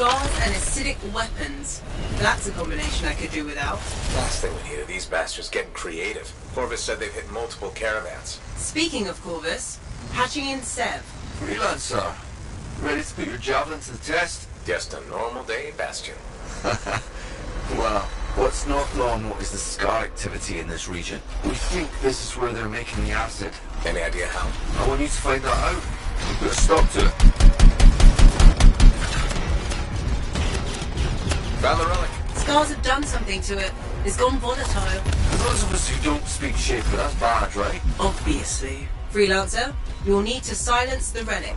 Scars and acidic weapons. That's a combination I could do without. Last thing we need are these bastards getting creative. Corvus said they've hit multiple caravans. Speaking of Corvus, patching in Sev. Freelancer, ready to put your javelin to the test? Just a normal day, Bastion. Well, what's not normal is the scar activity in this region. We think this is where they're making the acid. Any idea how? I want you to find that out. Put a stop to it. Found the relic. Scars have done something to it. It's gone volatile. For those of us who don't speak Shaper, that's bad, right? Obviously. Freelancer, you'll need to silence the relic.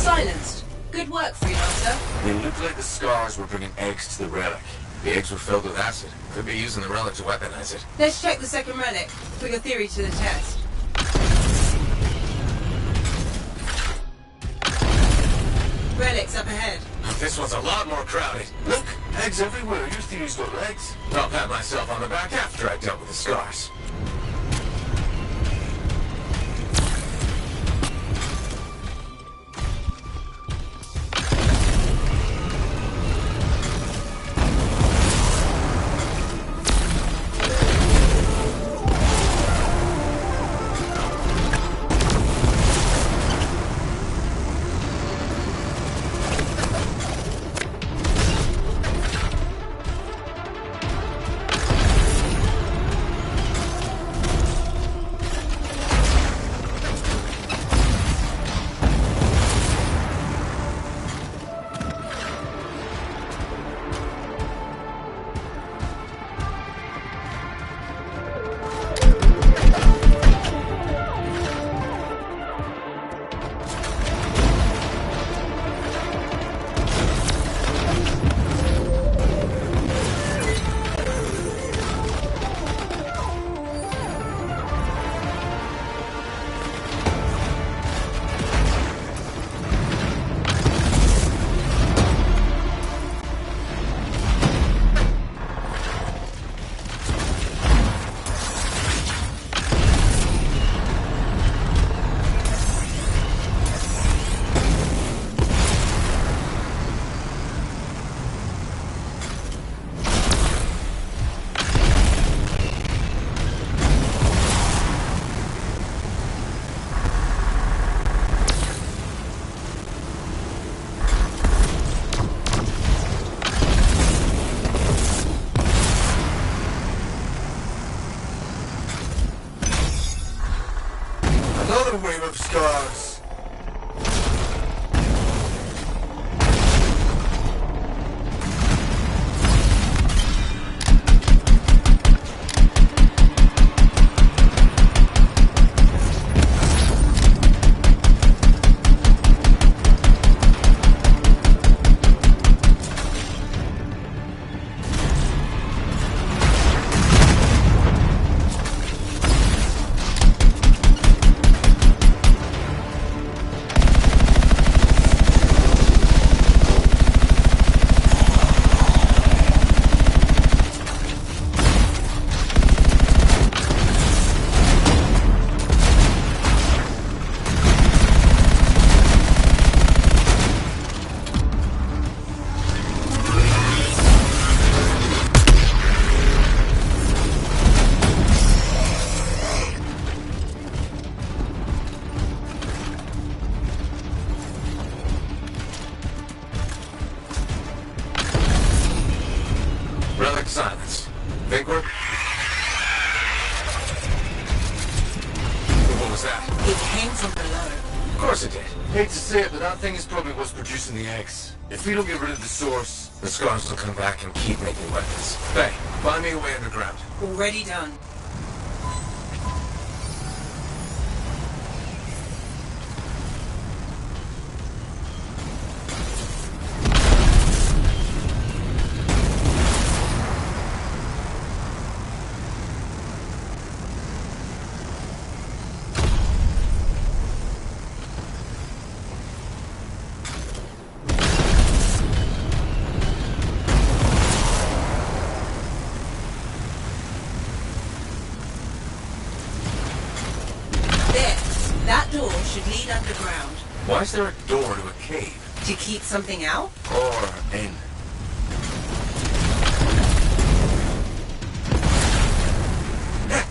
Silenced. Good work, Freelancer. They look like the scars were bringing eggs to the relic. The eggs were filled with acid. Could be using the relic to weaponize it. Let's check the second relic. Put your theory to the test. Relics up ahead. This one's a lot more crowded. Look! Eggs everywhere. Your theory's got legs. I'll pat myself on the back after I dealt with the scars. Another wave of scars. Relic silence. Think we're... What was that? It came from below. Of course it did. Hate to say it, but that thing is probably what's producing the eggs. If we don't get rid of the source... The scars will come back and keep making weapons. Hey, find me a way underground. Already done. That door should lead underground. Why is there a door to a cave? To keep something out? Or in.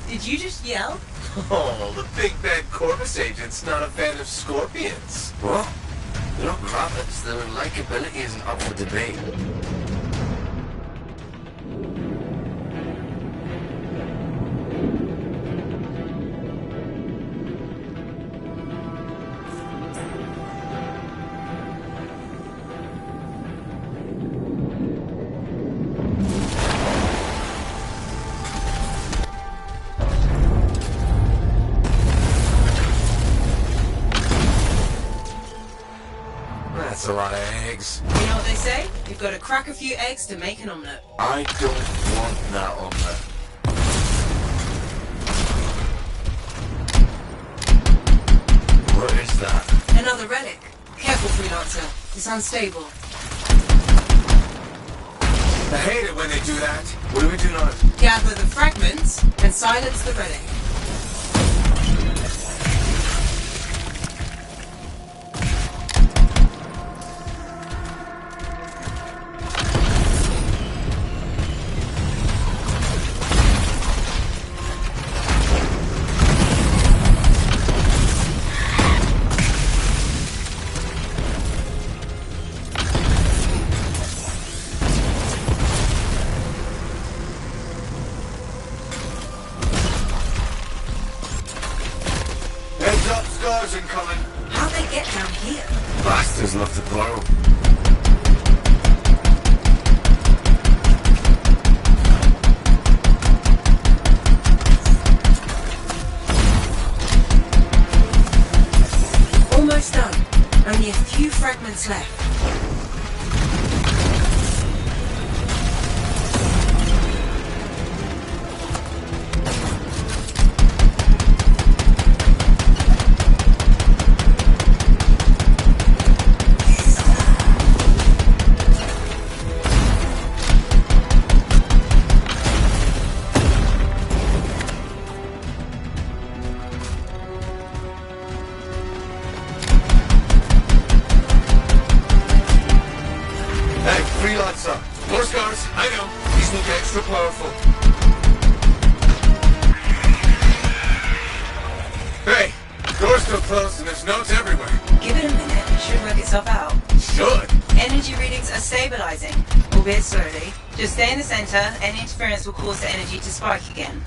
Did you just yell? Oh, the big bad Corvus agent's not a fan of scorpions. What? They're not rabbits. Their likability isn't up for debate. That's a lot of eggs. You know what they say? You've got to crack a few eggs to make an omelette. I don't want that omelette. What is that? Another relic. Careful, freelancer. It's unstable. I hate it when they do that. What do we do now? Gather the fragments and silence the relic. Heads up, stars incoming. How'd they get down here? Bastards love to borrow. Almost done. Only a few fragments left. Hey, freelancer. More scars. I know. These look extra powerful. Hey, door's still closed and there's notes everywhere. Give it a minute. It should work itself out. Should. Energy readings are stabilizing, albeit slowly. Just stay in the center. Any interference will cause the energy to spike again.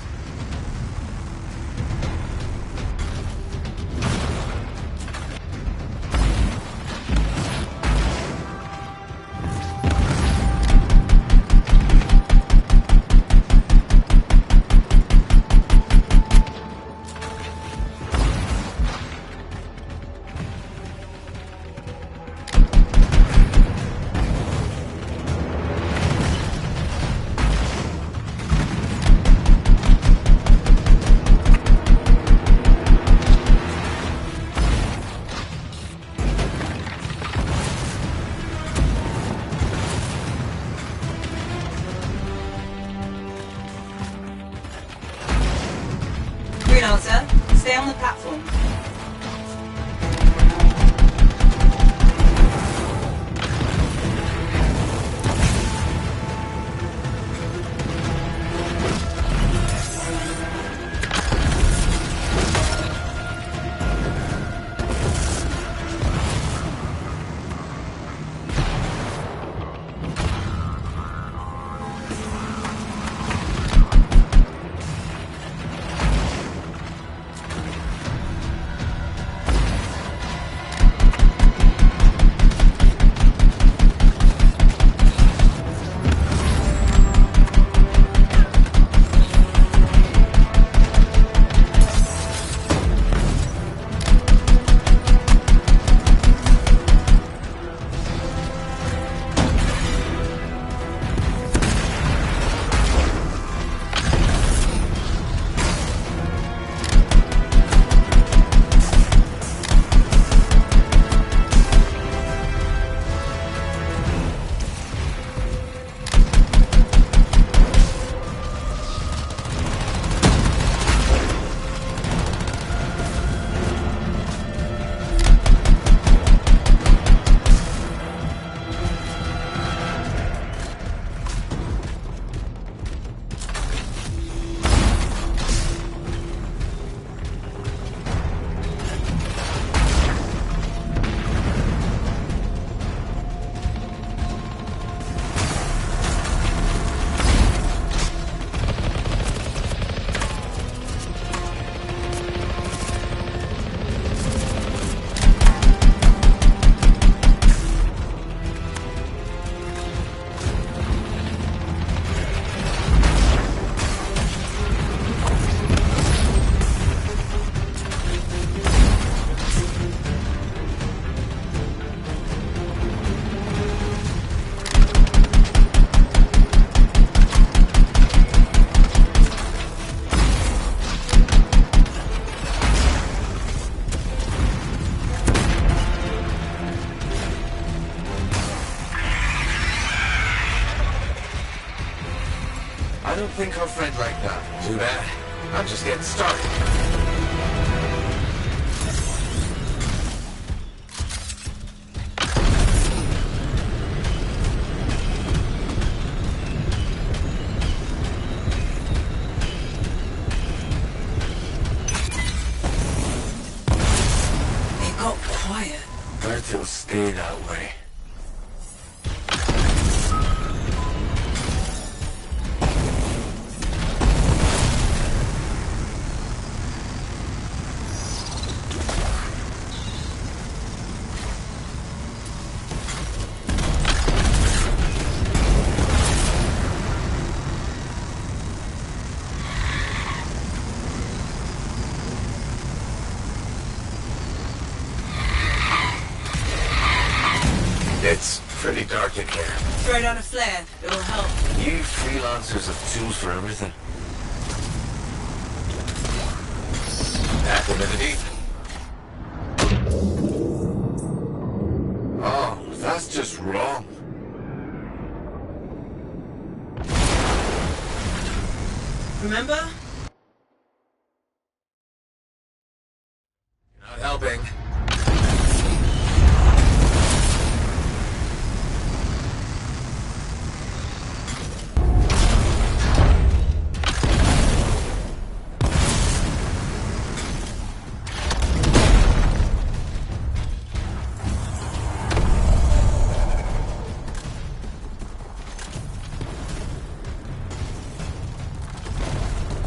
Freelancer, stay on the platform. think our friend liked that. Too bad. I'm just getting started. It got quiet. Bet it'll stay that way. It's pretty dark in here. Throw down a flare. It'll help. You freelancers have tools for everything. Back into the deep. Oh, that's just wrong. Remember? Not helping.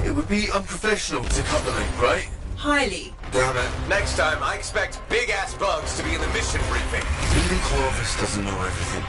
It would be unprofessional to cut the link, right? Highly. Damn it. Next time, I expect big-ass bugs to be in the mission briefing. Even Clovis doesn't know everything.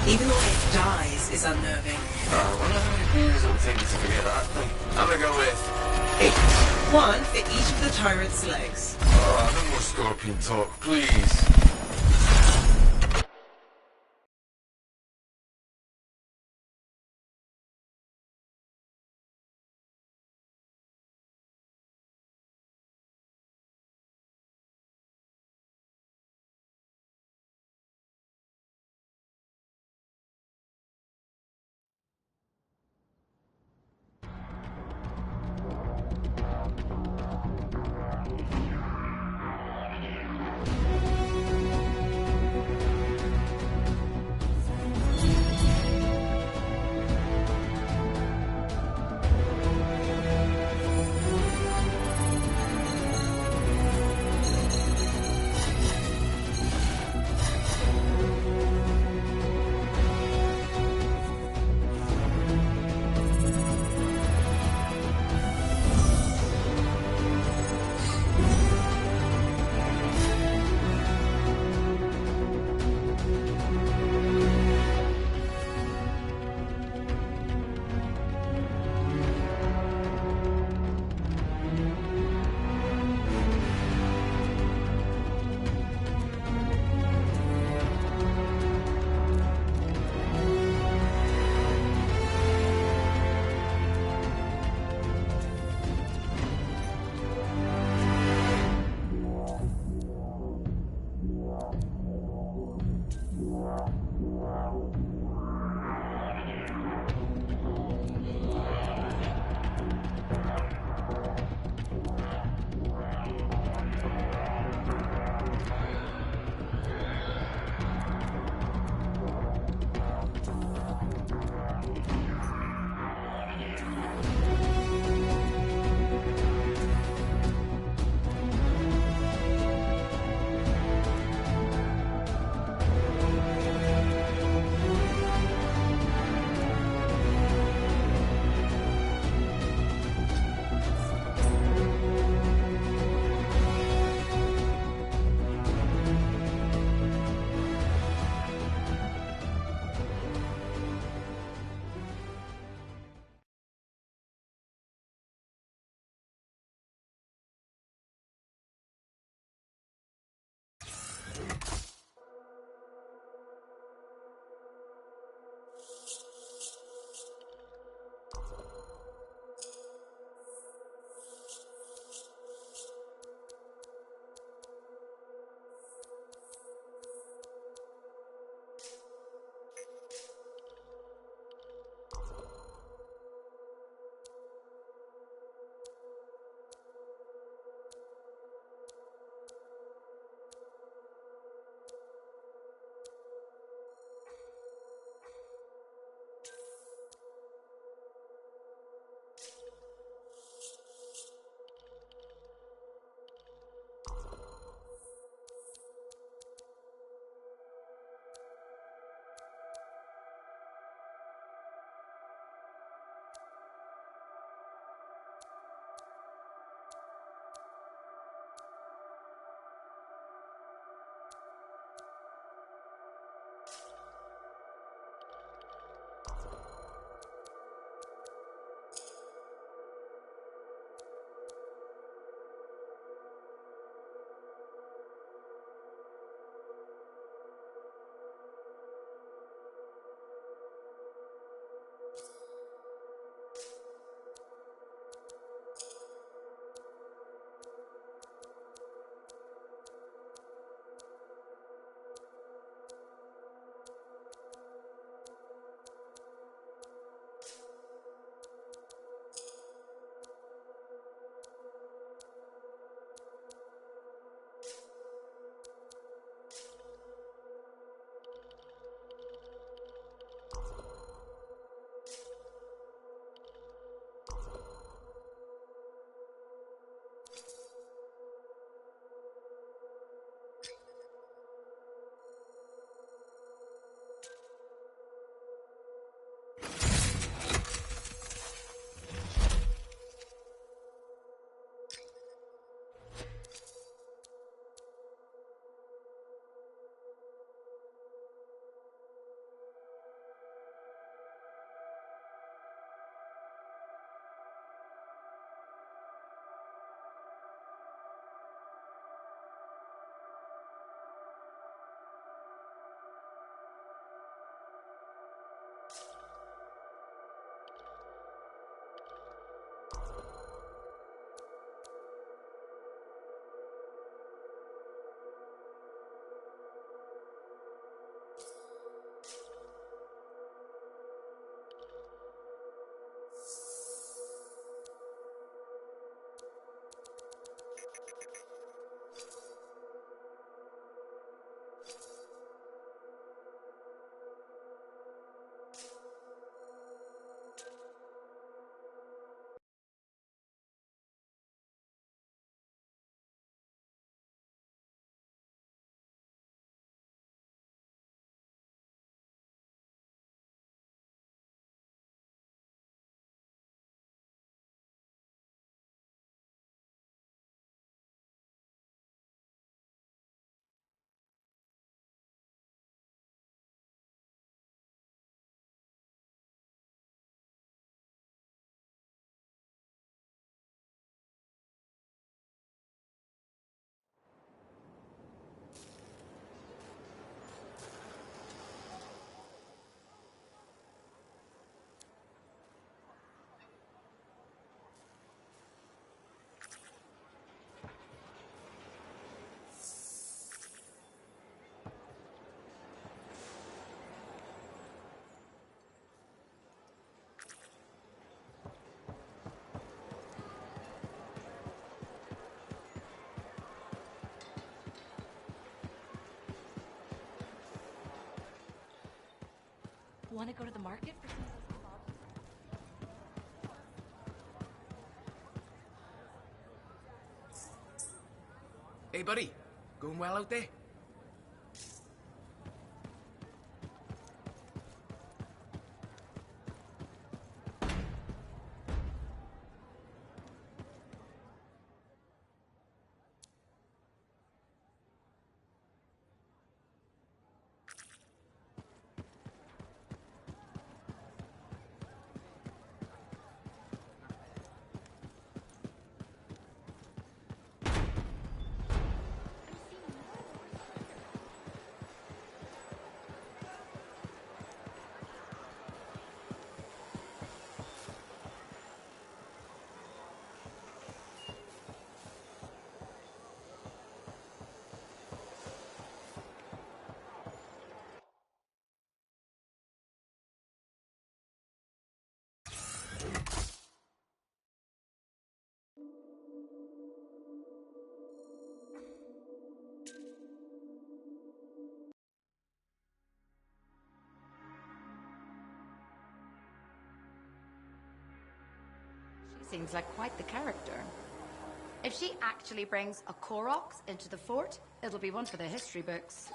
Even though it dies is unnerving. I wonder how many years it would take you to forget that thing. I'm gonna go with 8. One for each of the tyrant's legs. No more scorpion talk, please. Want to go to the market for some of those kebabs? Hey, buddy. Going well out there? She seems like quite the character. If she actually brings a Koroks into the fort, it'll be one for the history books.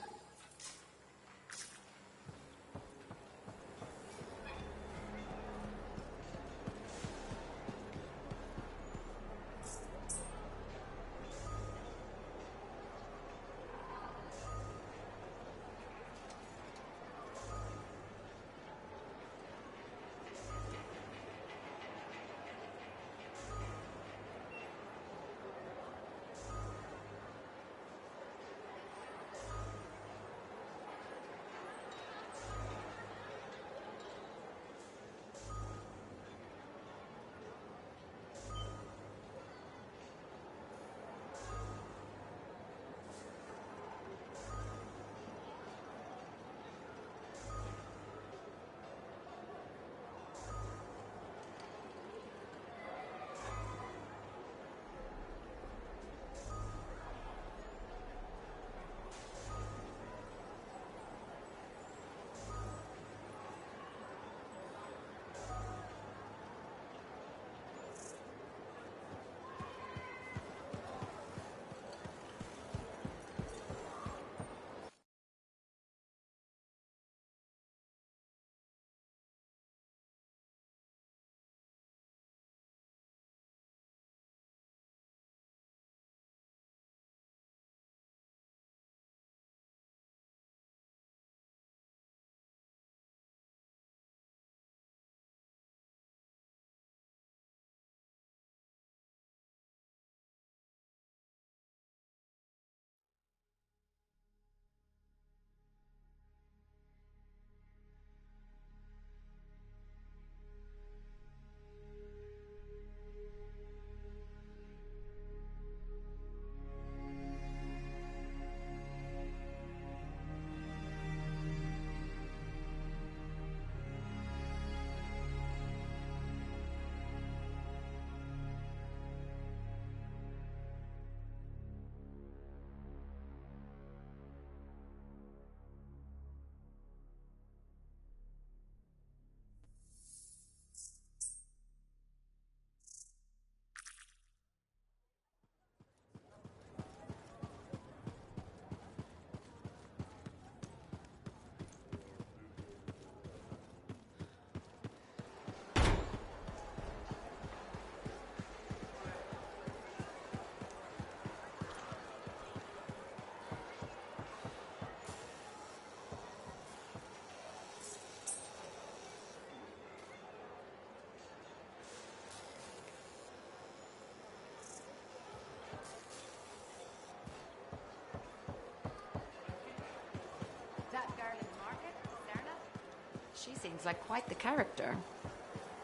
She seems like quite the character.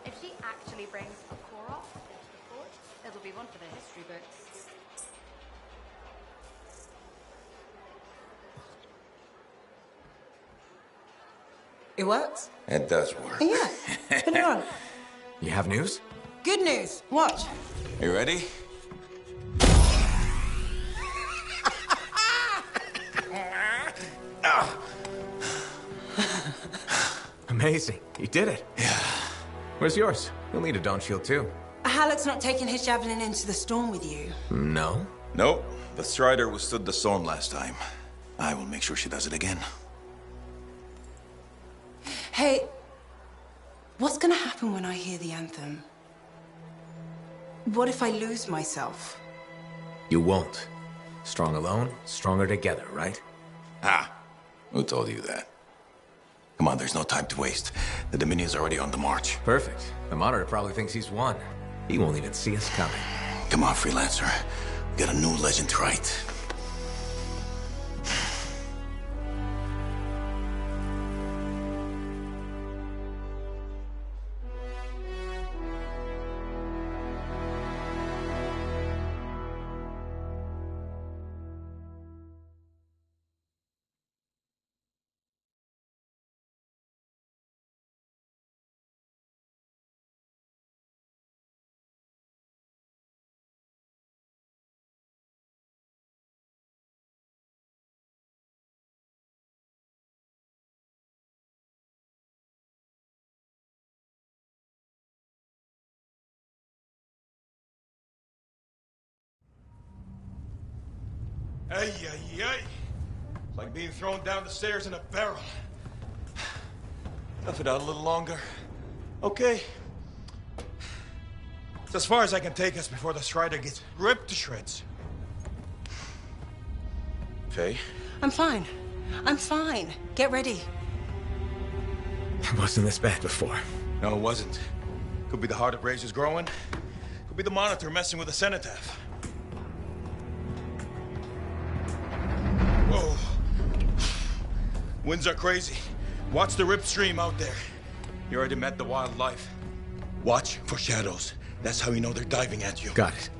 If she actually brings a Korok into the fort, it'll be one for the history books. It works? It does work. Yeah. Put it on. You have news? Good news. Watch. You ready? Amazing. You did it. Yeah. Where's yours? You'll need a dawn shield too. Halleck's not taking his javelin into the storm with you. No? Nope. The Strider withstood the storm last time. I will make sure she does it again. Hey, what's gonna happen when I hear the anthem? What if I lose myself? You won't. Strong alone, stronger together, right? Ah, who told you that? Come on, there's no time to waste. The Dominion's already on the march. Perfect. The Monitor probably thinks he's won. He won't even see us coming. Come on, Freelancer. We got a new legend to write. Ay, ay, ay. It's like being thrown down the stairs in a barrel. Tough it out a little longer. Okay. It's as far as I can take us before the Strider gets ripped to shreds. Faye? I'm fine. I'm fine. Get ready. It wasn't this bad before. No, it wasn't. Could be the heart of Razor's growing. Could be the Monitor messing with the cenotaph. Whoa. Winds are crazy. Watch the rip stream out there. You already met the wildlife. Watch for shadows. That's how you know they're diving at you. Got it.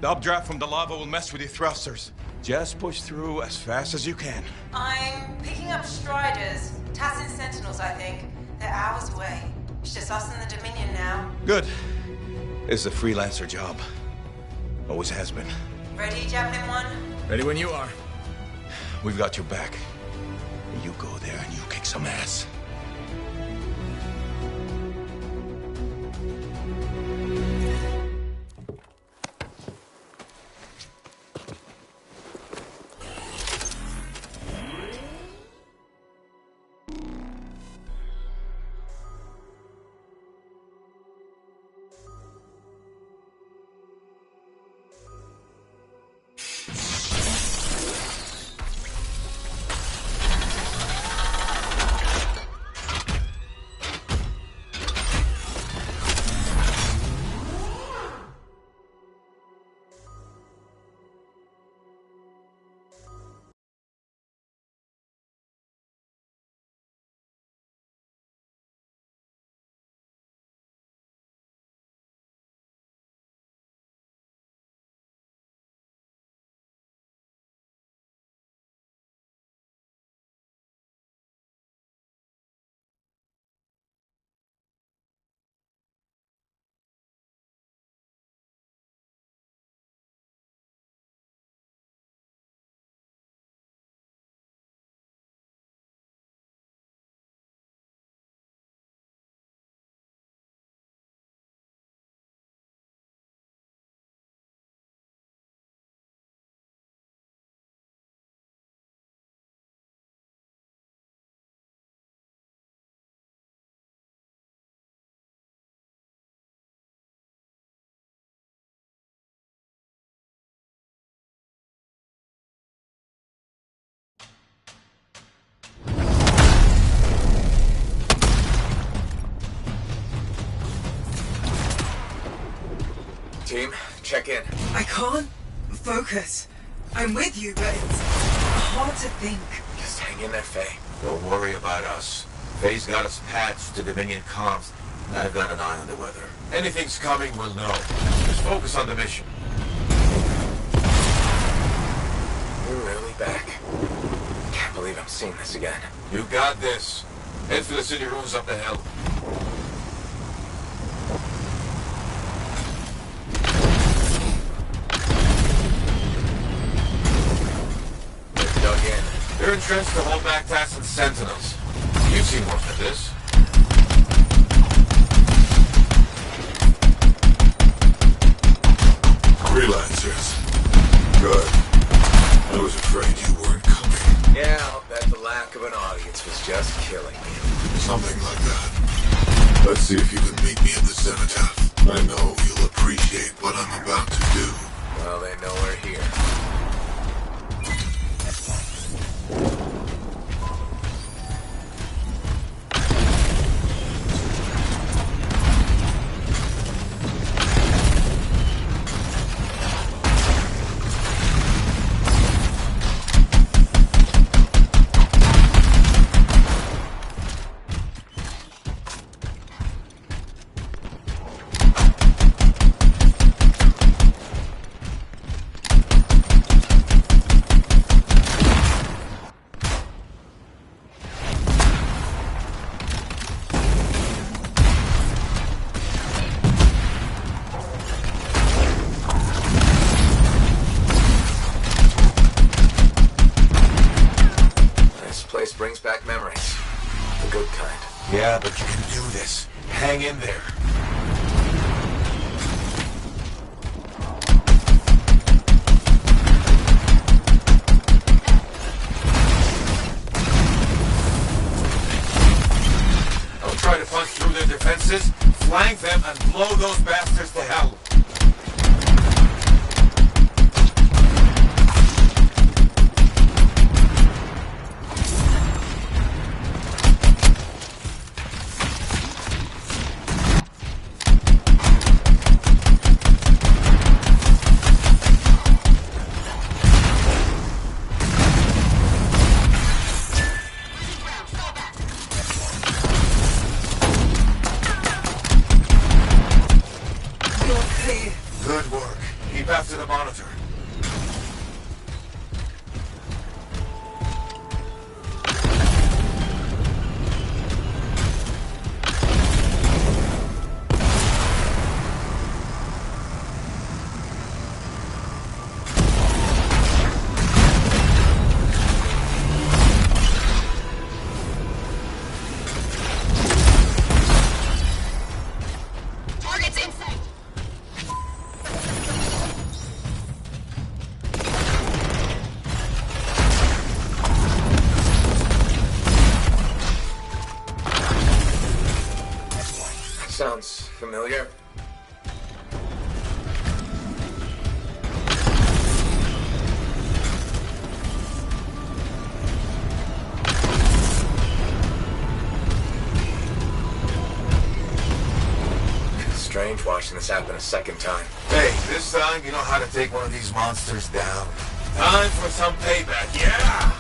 The updraft from the lava will mess with your thrusters. Just push through as fast as you can. I'm picking up Striders. Tassin Sentinels, I think. They're hours away. It's just us and the Dominion now. Good. It's a freelancer job. Always has been. Ready, Javelin 1? Ready when you are. We've got your back. You go there and you kick some ass. Team, check in. I can't focus. I'm with you, but it's hard to think. Just hang in there, Faye. Don't worry about us. Faye's got us patched to Dominion comms. I've got an eye on the weather. Anything's coming, we'll know. Just focus on the mission. We're really back. Can't believe I'm seeing this again. You got this. Head for the city rooms up the hill. They're dug in. They're entrenched to hold back Tassin's sentinels. You've seen work of this. See if you can meet me at the cenotaph. I know you'll appreciate what I'm about to do. Well, they know we're here. Brings back memories. The good kind. Yeah, but you can do this. Hang in there. Don't try to punch through their defenses. Flank them and blow those bastards to hell. Good work. Keep after the monitor. Target's in sight. Sounds familiar. Strange watching this happen a second time. Hey, this time you know how to take one of these monsters down. Time for some payback, yeah!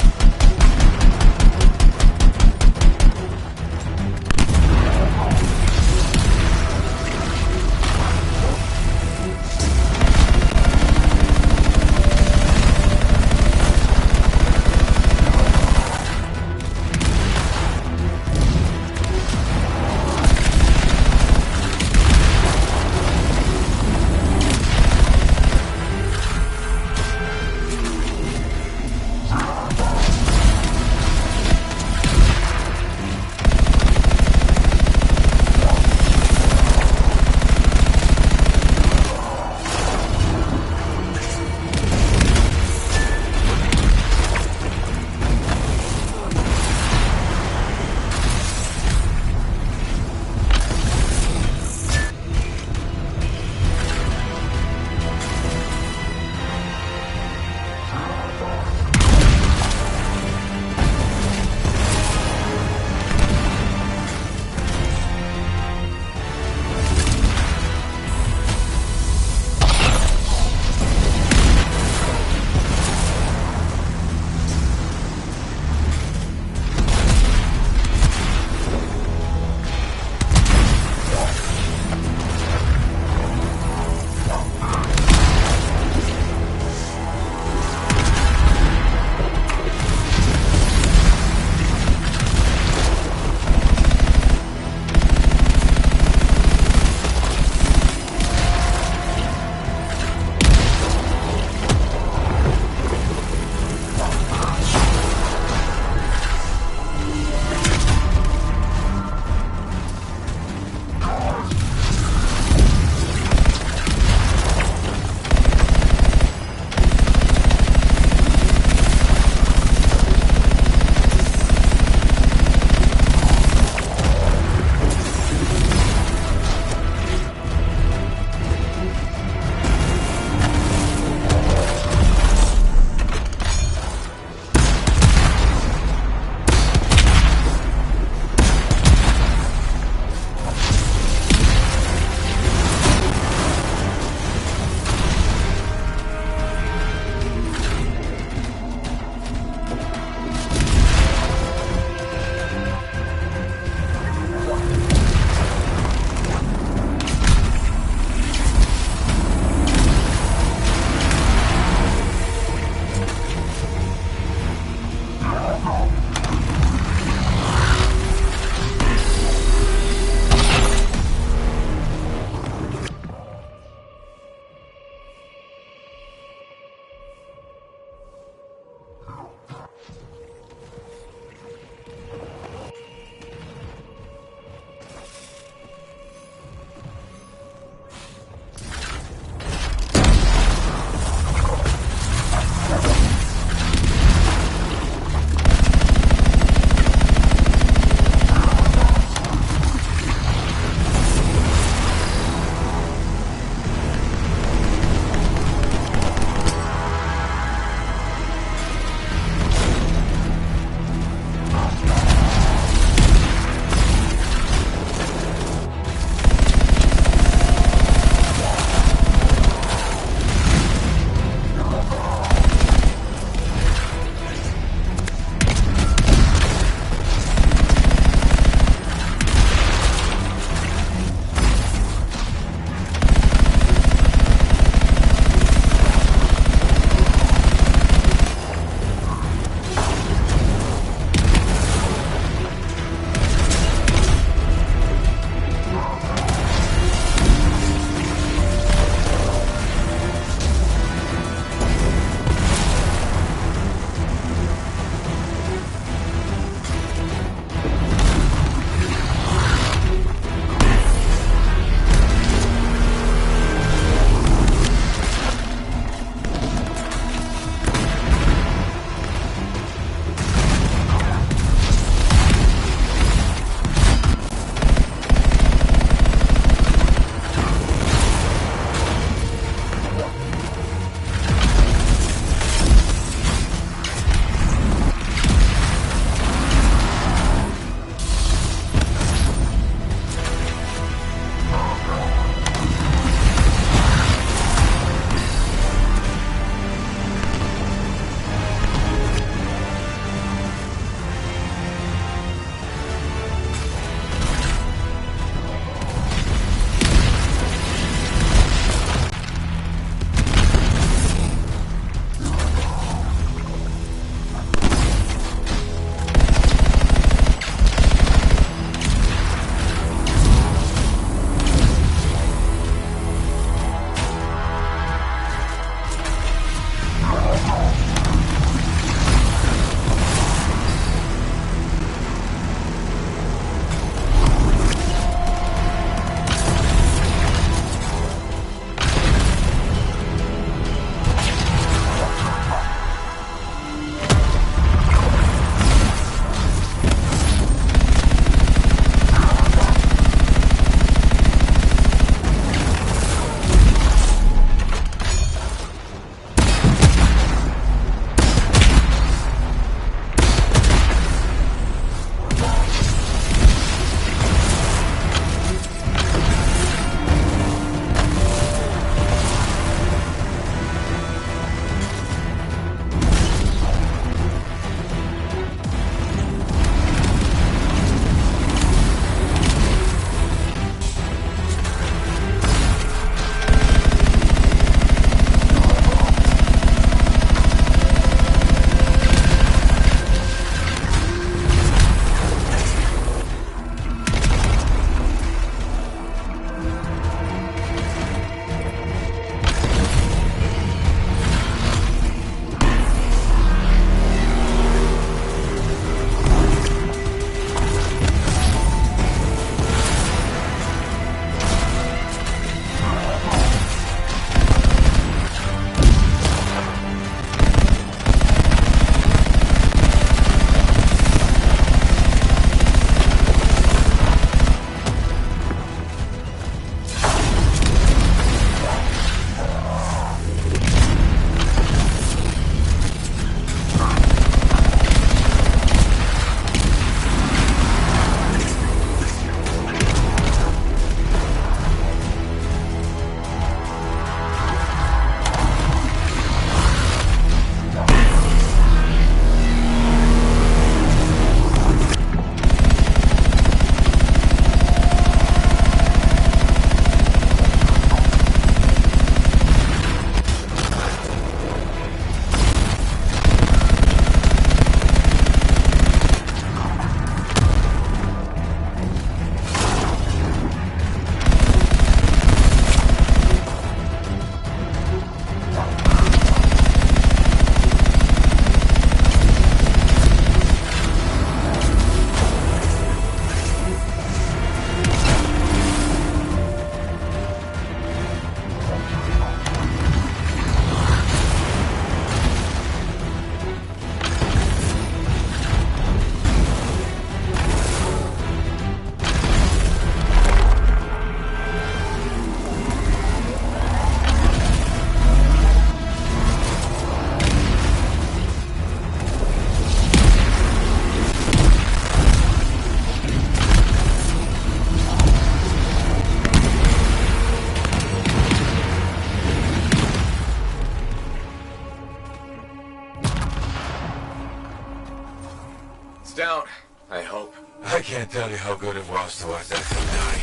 how good it was to watch that thing die.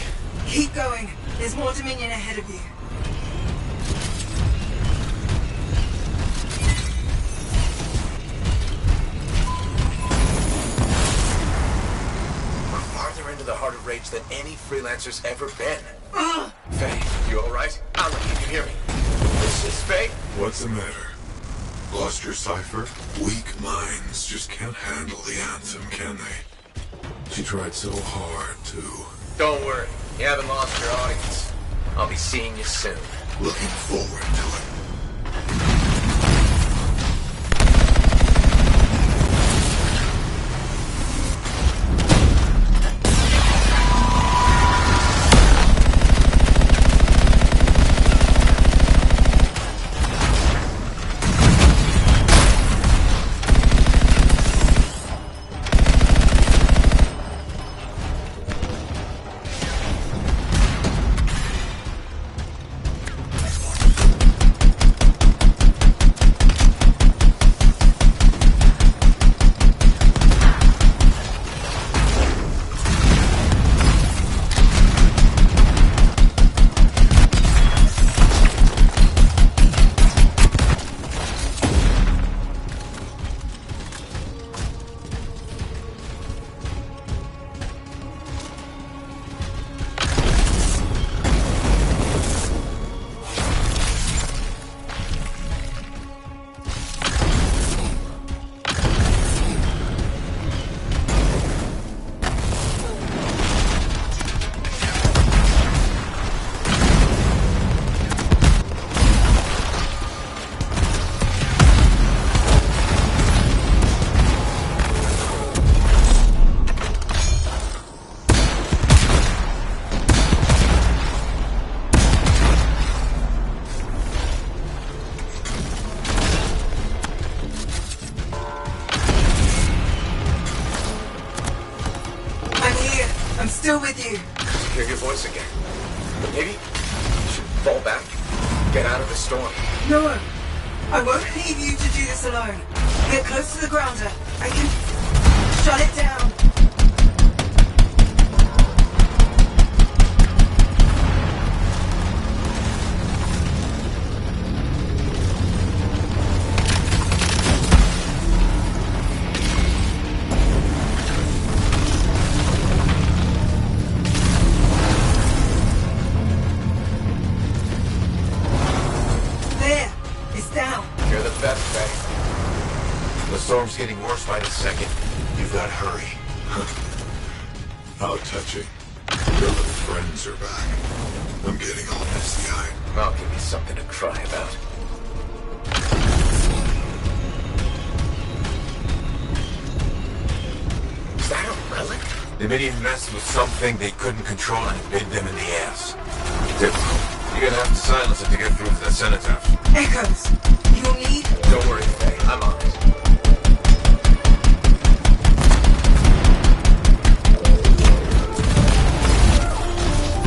Keep going. There's more Dominion ahead of you. We're farther into the heart of rage than any freelancer's ever been. Faye, you alright? Alan, can you hear me? This is Faye. What's the matter? Lost your cipher? Weak minds just can't handle the Anthem, can they? She tried so hard, too. Don't worry. You haven't lost your audience. I'll be seeing you soon. Looking forward to it. I'm still with you. Hear your voice again. Maybe you should fall back. Get out of the storm. No, I won't leave you to do this alone. Get close to the grounder. I can shut it down. The storm's getting worse by the second. You've got to hurry. How touching. Your little friends are back. I'm getting all misty-eyed. I'll give you something to cry about. Is that a relic? The Dominion messed with something they couldn't control and it bit them in the ass. Difficult. You're gonna have to silence it to get through to the cenotaph. Echoes. You'll need... Don't worry, Faye. I'm on it.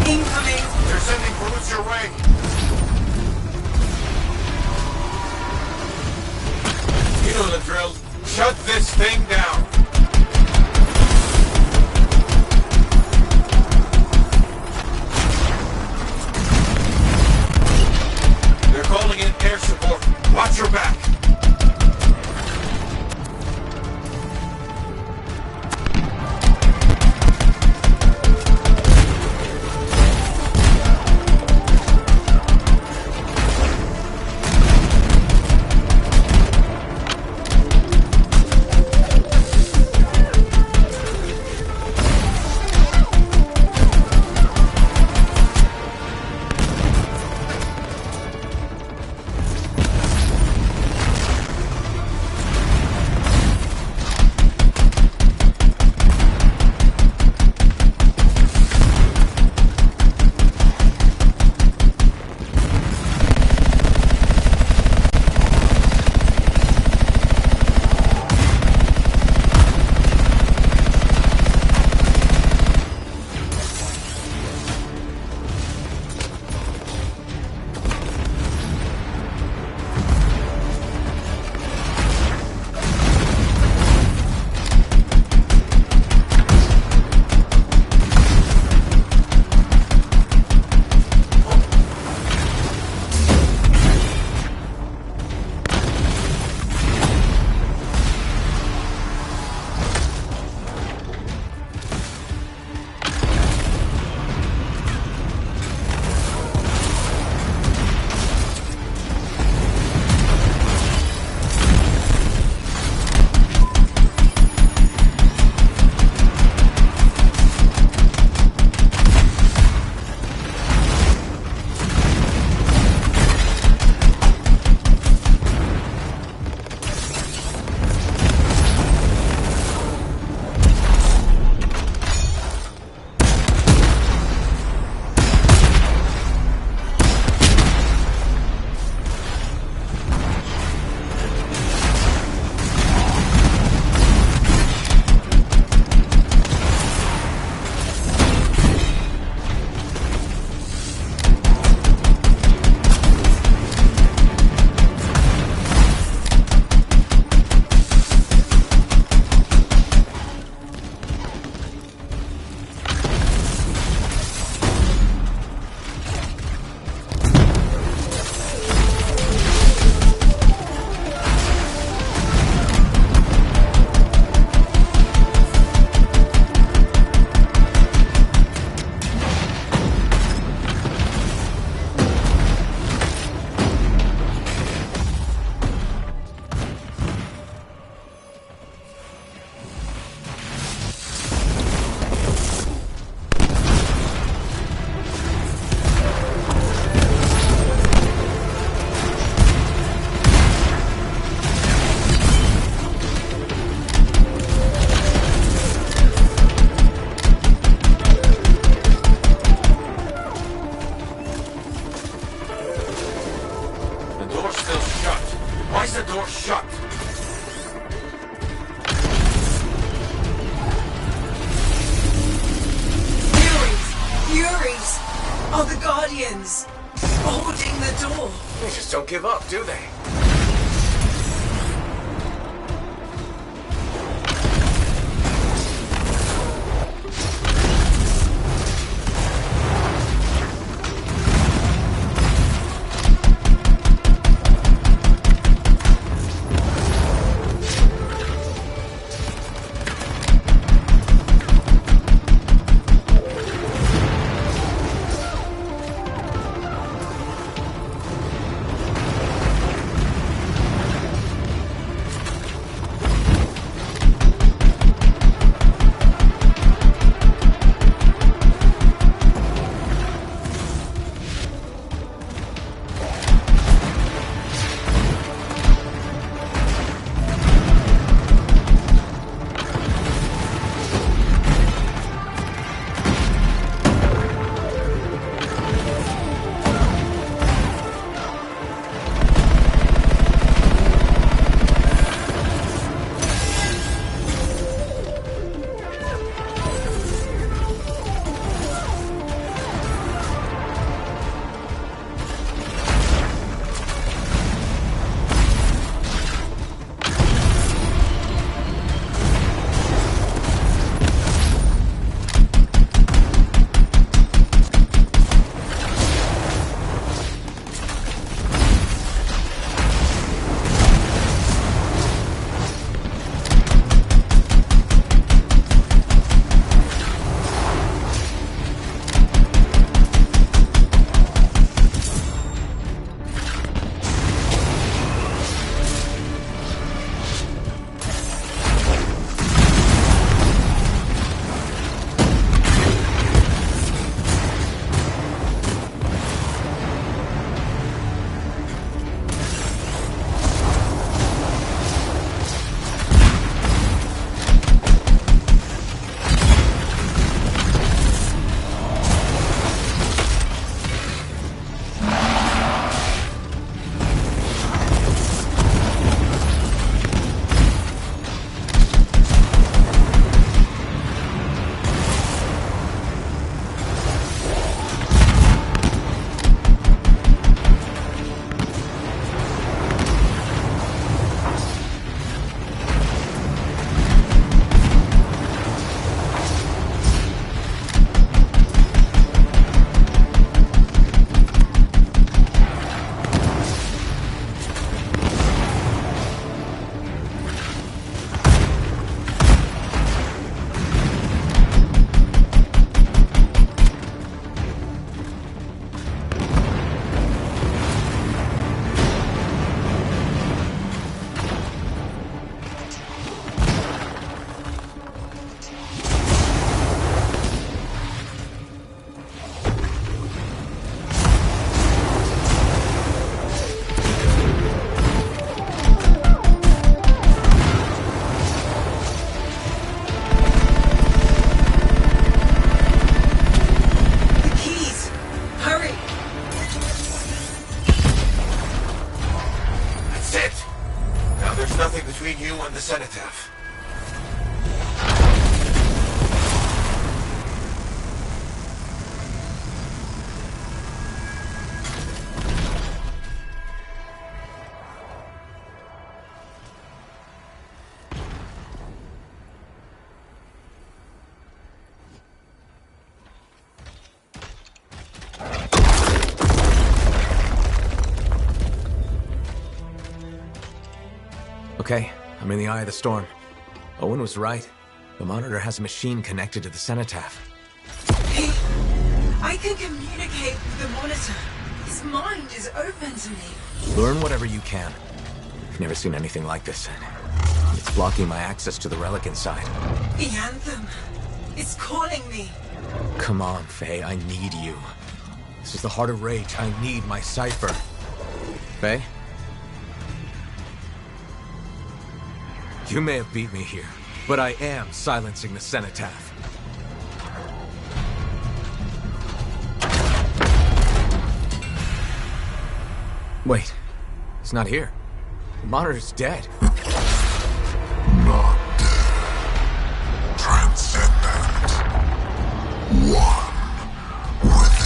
Incoming! They're sending bullets your way! You know the drill. Shut this thing down! They're calling in air support. Watch your back! keys are the Guardians holding the door. They just don't give up, do they? between you and the cenotaph. Okay, I'm in the eye of the storm. Owen was right. The monitor has a machine connected to the cenotaph. Hey, I can communicate with the monitor. His mind is open to me. Learn whatever you can. I've never seen anything like this. It's blocking my access to the relic inside. The Anthem is calling me. Come on, Faye, I need you. This is the heart of rage. I need my cipher. Faye? You may have beat me here, but I am silencing the cenotaph. Wait, it's not here. The monitor's dead. Not dead. Transcendent. One with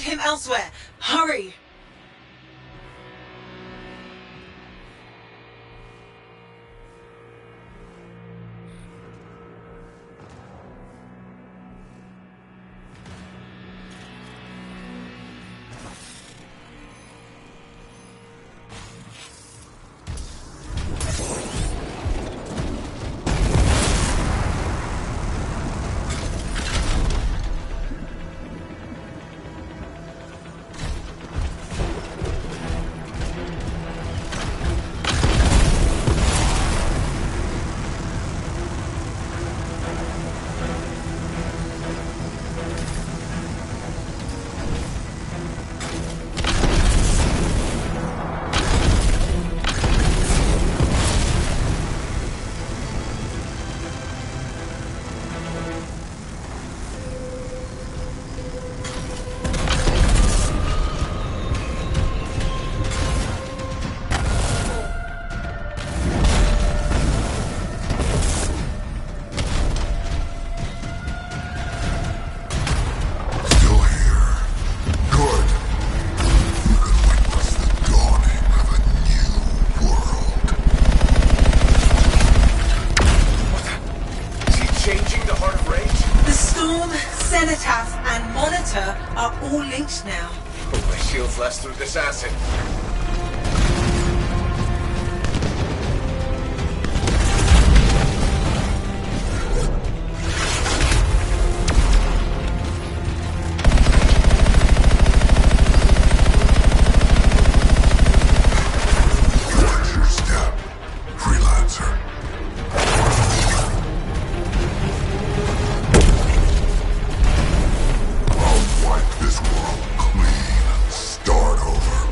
him elsewhere. Hurry! Still here. Good. You can witness the dawning of a new world. Is he changing the Heart of Rage? The Storm, Cenotaph, and Monitor are all linked now. Oh, my shield's less through this acid. Watch your step, freelancer. I'll wipe this world clean. Start over.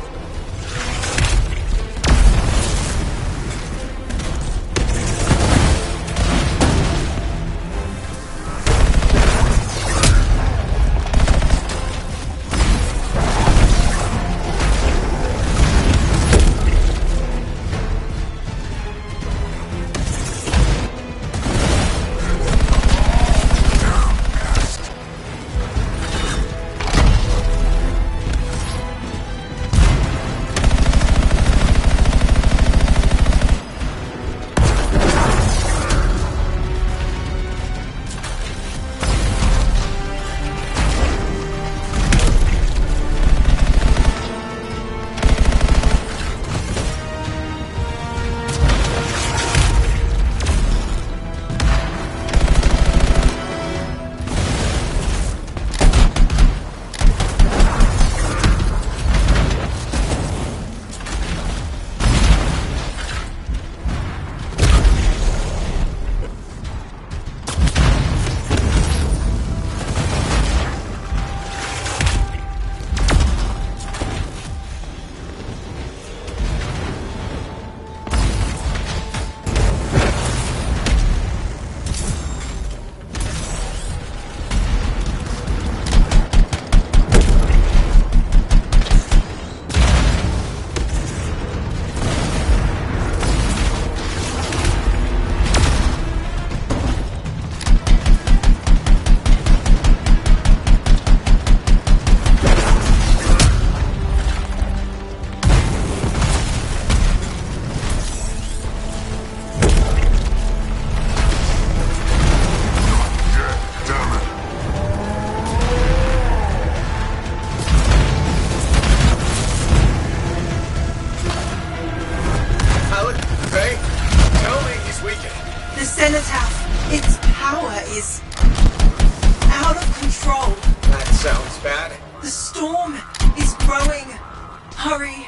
Cenotaph, its power is out of control. That sounds bad. The storm is growing. Hurry.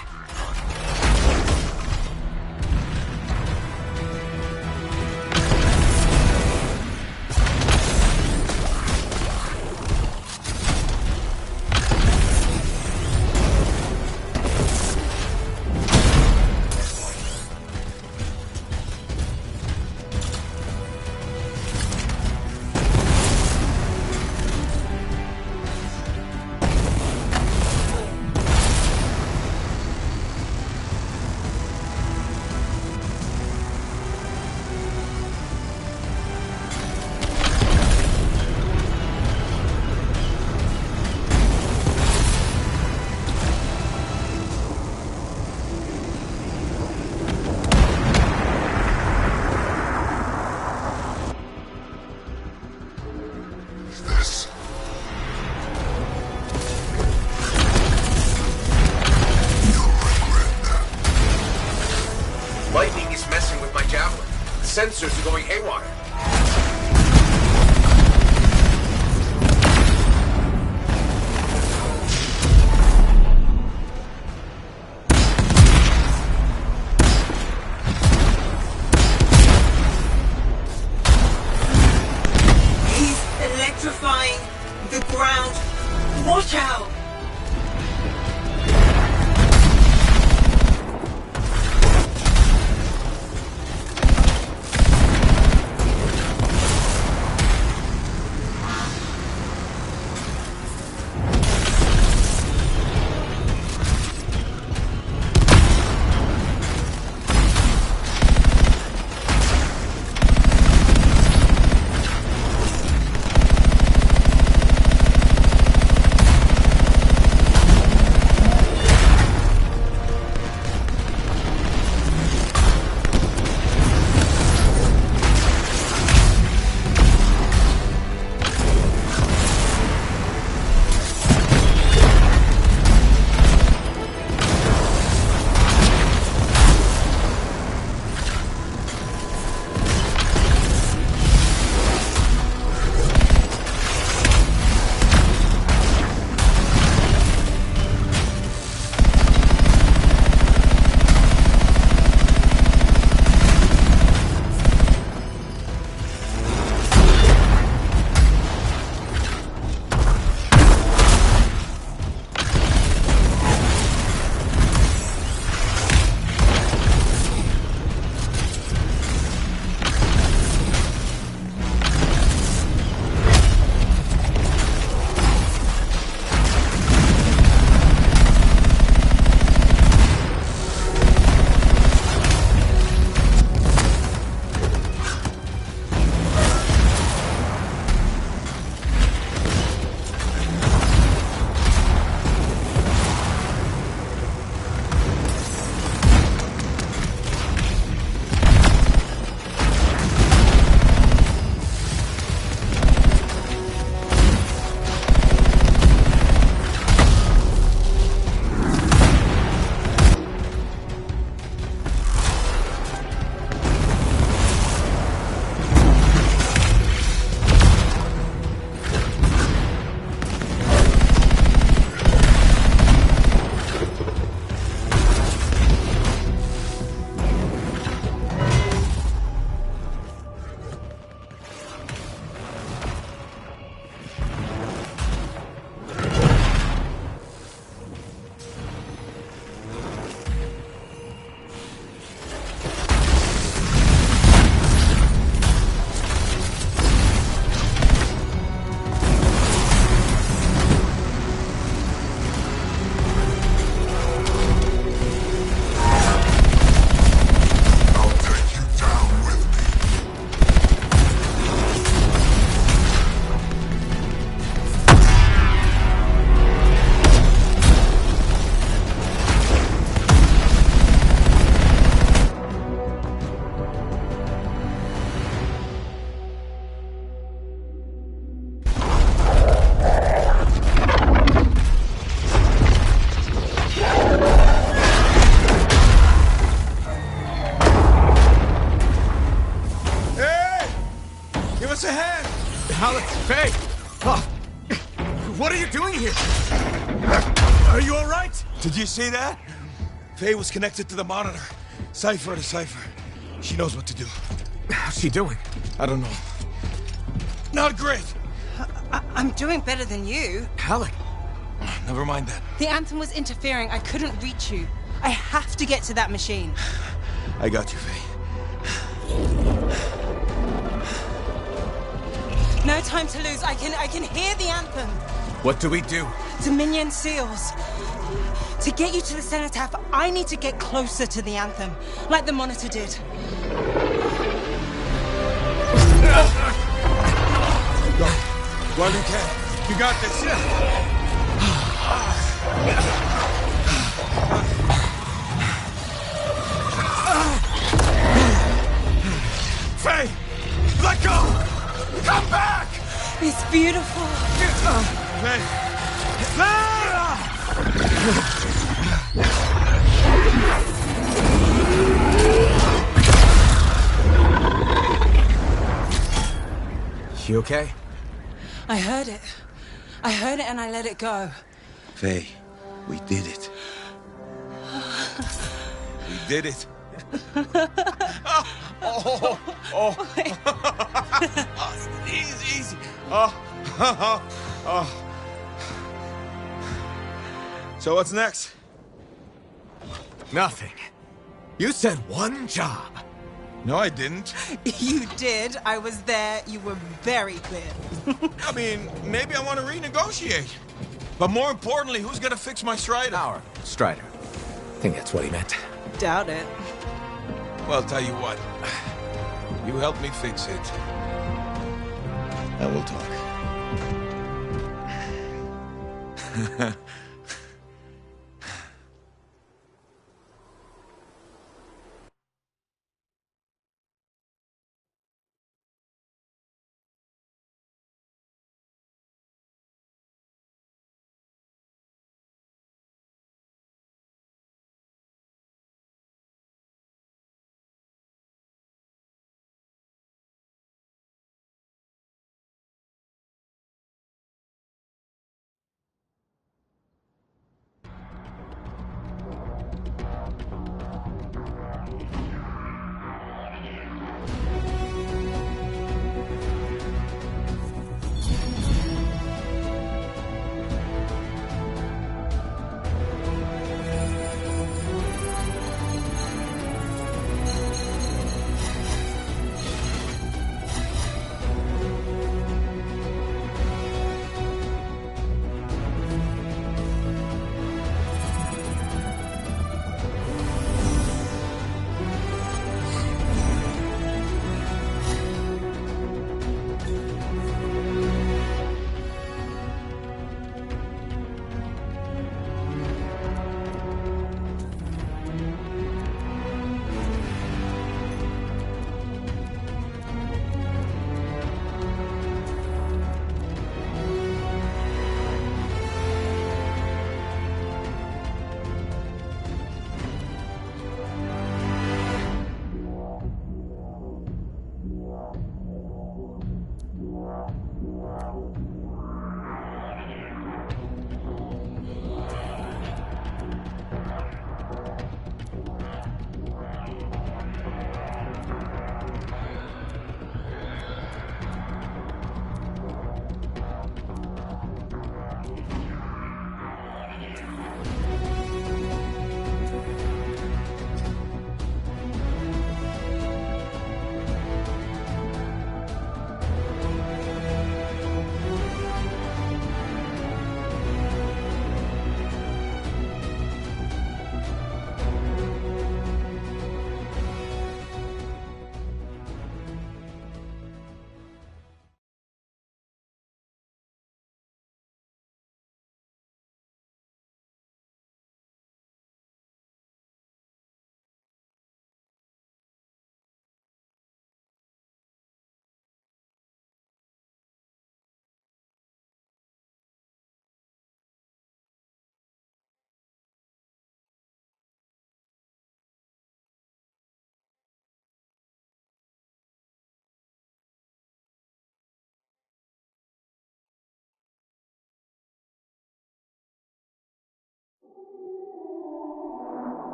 sensors are going haywire. He's electrifying the ground. Watch out! Alex, Faye! Oh, what are you doing here? Are you all right? Did you see that? Faye was connected to the monitor. Cipher to cipher. She knows what to do. How's she doing? I don't know. Not great. I'm doing better than you. Alec! Never mind that. The Anthem was interfering. I couldn't reach you. I have to get to that machine. I got you, Faye. No time to lose. I can hear the Anthem. What do we do? Dominion seals. To get you to the cenotaph, I need to get closer to the Anthem, like the monitor did. Go. While you can. You got this. Faye! Let go! Come back! It's beautiful. Faye! You okay? I heard it. I heard it and I let it go. Faye, we did it. We did it. Oh. Easy, easy. Oh. So what's next? Nothing. You said one job. No, I didn't. You did. I was there. You were very clear. I mean, maybe I want to renegotiate. But more importantly, who's gonna fix my Strider? Our Strider. I think that's what he meant. Doubt it. Well, tell you what. You help me fix it. And we'll talk.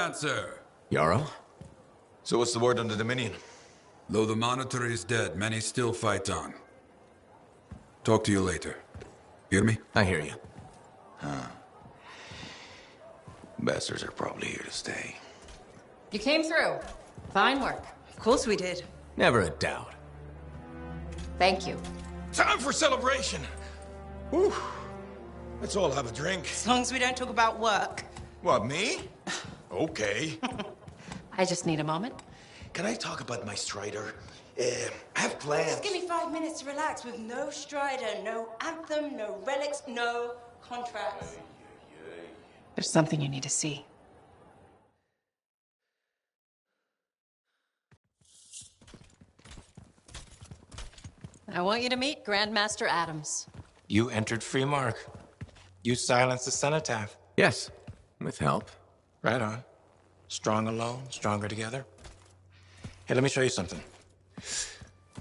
Freelancer! Yarrow? So what's the word on the Dominion? Though the Monitor is dead, many still fight on. Talk to you later. Hear me? I hear you. Bastards are probably here to stay. You came through. Fine work. Of course we did. Never a doubt. Thank you. Time for celebration. Whew. Let's all have a drink. As long as we don't talk about work. What, me? Okay. I just need a moment. Can I talk about my Strider? I have plans. Just give me 5 minutes to relax with no Strider, no Anthem, no relics, no contracts. There's something you need to see. I want you to meet Grandmaster Adams. You entered free mark. You silenced the cenotaph. Yes, with help. Right on. Strong alone, stronger together. Hey, let me show you something.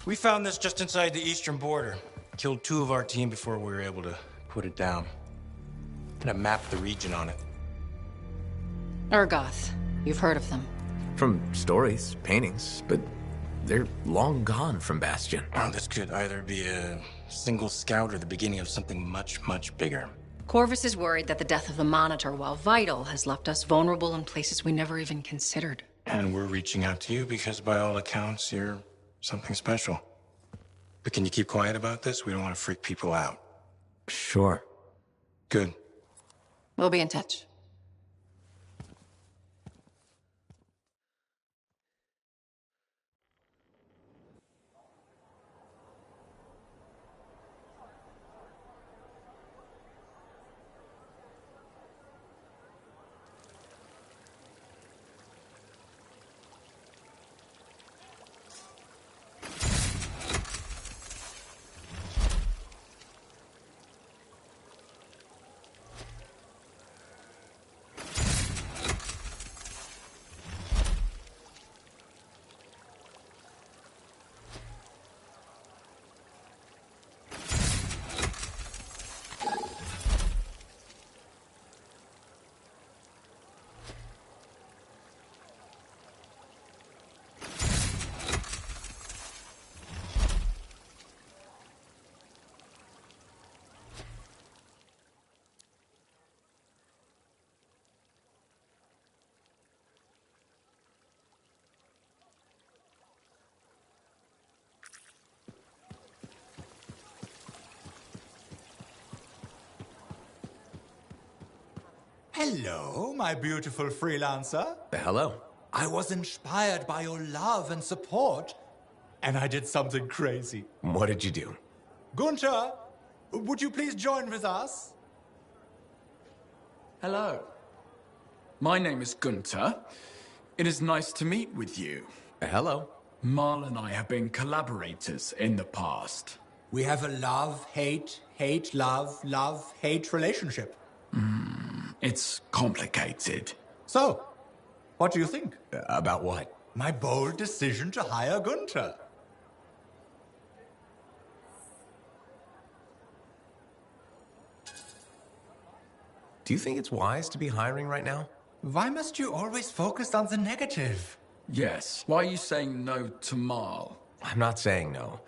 We found this just inside the eastern border. Killed 2 of our team before we were able to put it down. And I mapped the region on it. Urgoth. You've heard of them. From stories, paintings, but they're long gone from Bastion. Oh, this could either be a single scout or the beginning of something much, much bigger. Corvus is worried that the death of the Monitor, while vital, has left us vulnerable in places we never even considered. And we're reaching out to you because by all accounts, you're something special. But can you keep quiet about this? We don't want to freak people out. Sure. Good. We'll be in touch. Hello, my beautiful freelancer. Hello. I was inspired by your love and support, and I did something crazy. What did you do? Gunther, would you please join with us? Hello. My name is Gunther. It is nice to meet with you. Hello. Marl and I have been collaborators in the past. We have a love-hate, hate-love-hate relationship. It's complicated. So, what do you think? About what? My bold decision to hire Gunther. Do you think it's wise to be hiring right now? Why must you always focus on the negative? Yes. Why are you saying no to Marl? I'm not saying no,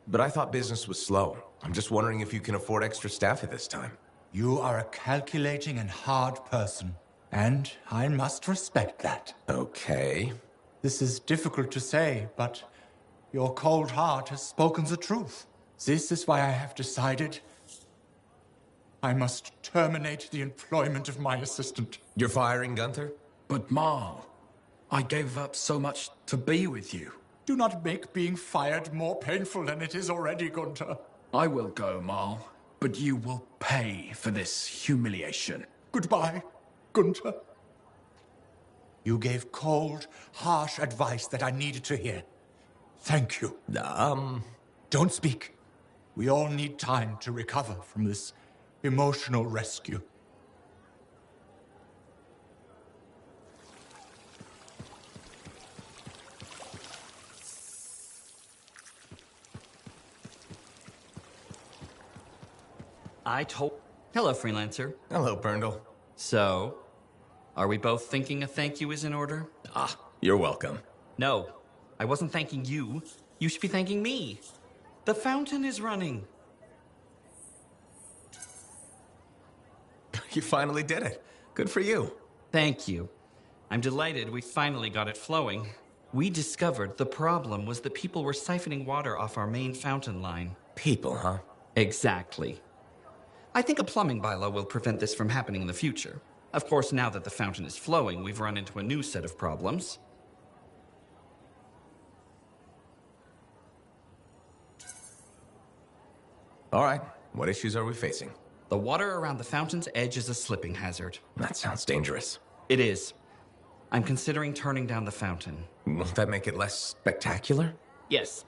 but I thought business was slow. I'm just wondering if you can afford extra staff at this time. You are a calculating and hard person, and I must respect that. Okay. This is difficult to say, but your cold heart has spoken the truth. This is why I have decided I must terminate the employment of my assistant. You're firing Gunther? But Marl, I gave up so much to be with you. Do not make being fired more painful than it is already, Gunther. I will go, Marl, but you will pay for this humiliation. Goodbye, Gunther. You gave cold, harsh advice that I needed to hear. Thank you. Don't speak. We all need time to recover from this emotional rescue. Hello, Freelancer. Hello, Berndl. So, Are we both thinking a thank you is in order? Ah, you're welcome. No, I wasn't thanking you. You should be thanking me. The fountain is running. You finally did it. Good for you. Thank you. I'm delighted we finally got it flowing. We discovered the problem was that people were siphoning water off our main fountain line. People, huh? Exactly. I think a plumbing bylaw will prevent this from happening in the future. Of course, now that the fountain is flowing, we've run into a new set of problems. All right, what issues are we facing? The water around the fountain's edge is a slipping hazard. That sounds dangerous. It is. I'm considering turning down the fountain. Won't that make it less spectacular? Yes,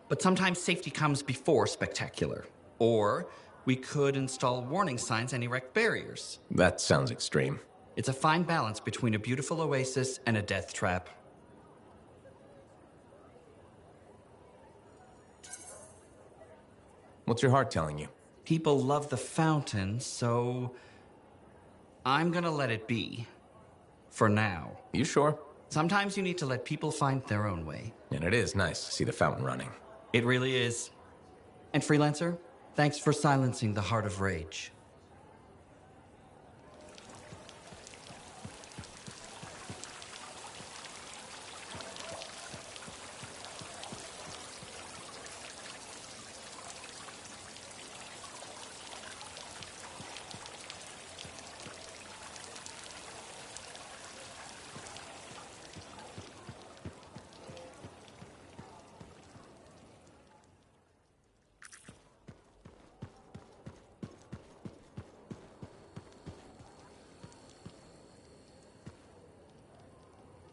but sometimes safety comes before spectacular. Or we could install warning signs and erect barriers. That sounds extreme. It's a fine balance between a beautiful oasis and a death trap. What's your heart telling you? People love the fountain, so I'm gonna let it be. For now. You sure? Sometimes you need to let people find their own way. And it is nice to see the fountain running. It really is. And Freelancer, thanks for silencing the Heart of Rage.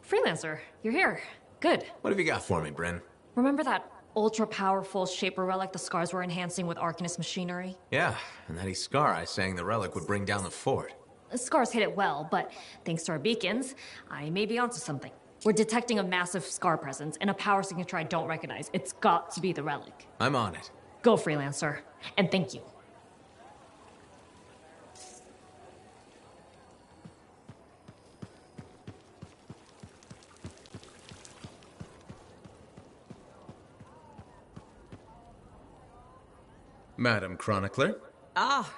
Freelancer, you're here. Good. What have you got for me, Bryn? Remember that ultra-powerful Shaper relic the Scars were enhancing with Arcanist machinery? Yeah, and that Iskar saying the relic would bring down the fort. The Scars hit it well, but thanks to our beacons, I may be onto something. We're detecting a massive Scar presence and a power signature I don't recognize. It's got to be the relic. I'm on it. Go, Freelancer. And thank you. Madam Chronicler? Ah,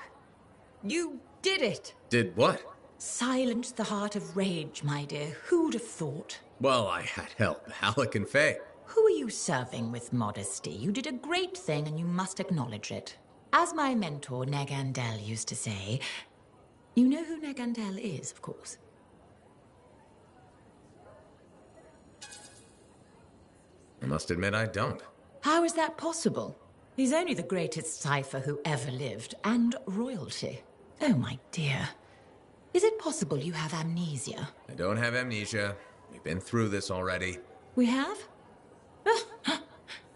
you did it. Did what? Silenced the Heart of Rage, my dear. Who'd have thought? Well, I had help. Alec and Faye. Who are you serving with modesty? You did a great thing and you must acknowledge it. As my mentor, Negandel, used to say, you know who Negandel is, of course. I must admit I don't. How is that possible? He's only the greatest cipher who ever lived, and royalty. Oh, my dear. Is it possible you have amnesia? I don't have amnesia. We've been through this already. We have?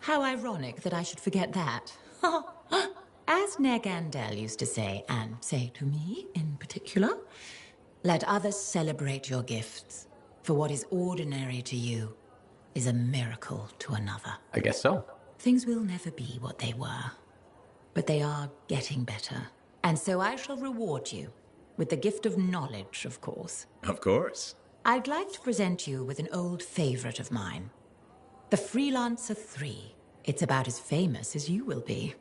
How ironic that I should forget that. As Negandel used to say, and say to me in particular, let others celebrate your gifts, for what is ordinary to you is a miracle to another. I guess so. Things will never be what they were, but they are getting better. And so I shall reward you with the gift of knowledge, of course. Of course. I'd like to present you with an old favorite of mine, the Freelancer 3. It's about as famous as you will be.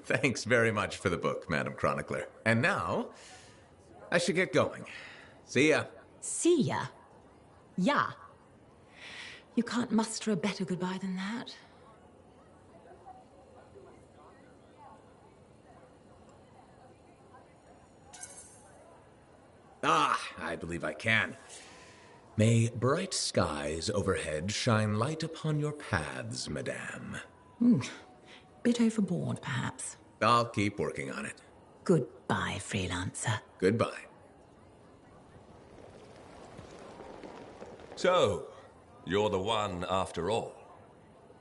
Thanks very much for the book, Madam Chronicler. And now, I should get going. See ya. See ya? Yeah. You can't muster a better goodbye than that. Ah, I believe I can. May bright skies overhead shine light upon your paths, madame. Bit overboard, perhaps. I'll keep working on it. Goodbye, Freelancer. Goodbye. So, you're the one after all.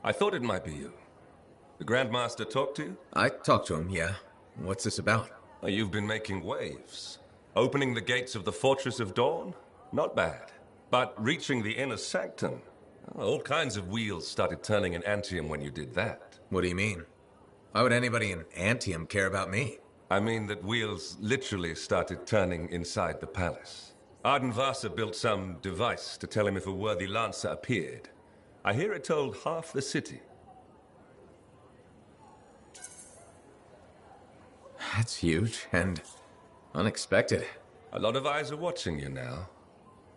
I thought it might be you. The Grandmaster talked to you? I talked to him, yeah. What's this about? You've been making waves. Opening the gates of the Fortress of Dawn? Not bad. But reaching the inner sanctum? All kinds of wheels started turning in Anthem when you did that. What do you mean? Why would anybody in Anthem care about me? I mean that wheels literally started turning inside the palace. Arden Vasa built some device to tell him if a worthy lancer appeared. I hear it told half the city. That's huge and unexpected. A lot of eyes are watching you now,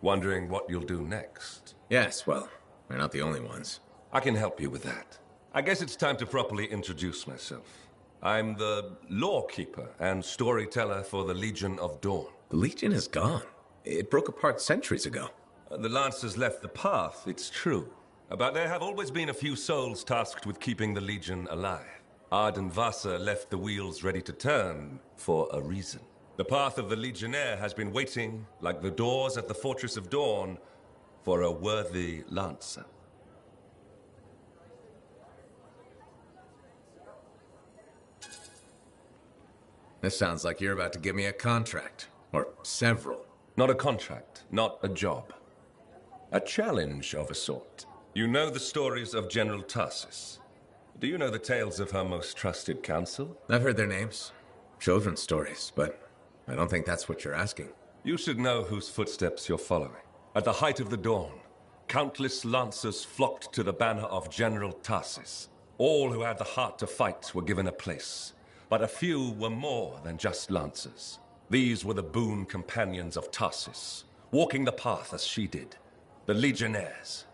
wondering what you'll do next. Yes, well, we're not the only ones. I can help you with that. I guess it's time to properly introduce myself. I'm the lawkeeper and storyteller for the Legion of Dawn. The Legion is gone. It broke apart centuries ago. The Lancers left the path, it's true. But there have always been a few souls tasked with keeping the Legion alive. Arden Vasa left the wheels ready to turn for a reason. The path of the Legionnaire has been waiting, like the doors at the Fortress of Dawn, for a worthy Lancer. This sounds like you're about to give me a contract. Or several. Not a contract, not a job. A challenge of a sort. You know the stories of General Tarsus. Do you know the tales of her most trusted counsel? I've heard their names. Children's stories, but I don't think that's what you're asking. You should know whose footsteps you're following. At the height of the dawn, countless lancers flocked to the banner of General Tarsus. All who had the heart to fight were given a place. But a few were more than just lancers. These were the boon companions of Tarsus, walking the path as she did. The Legionnaires.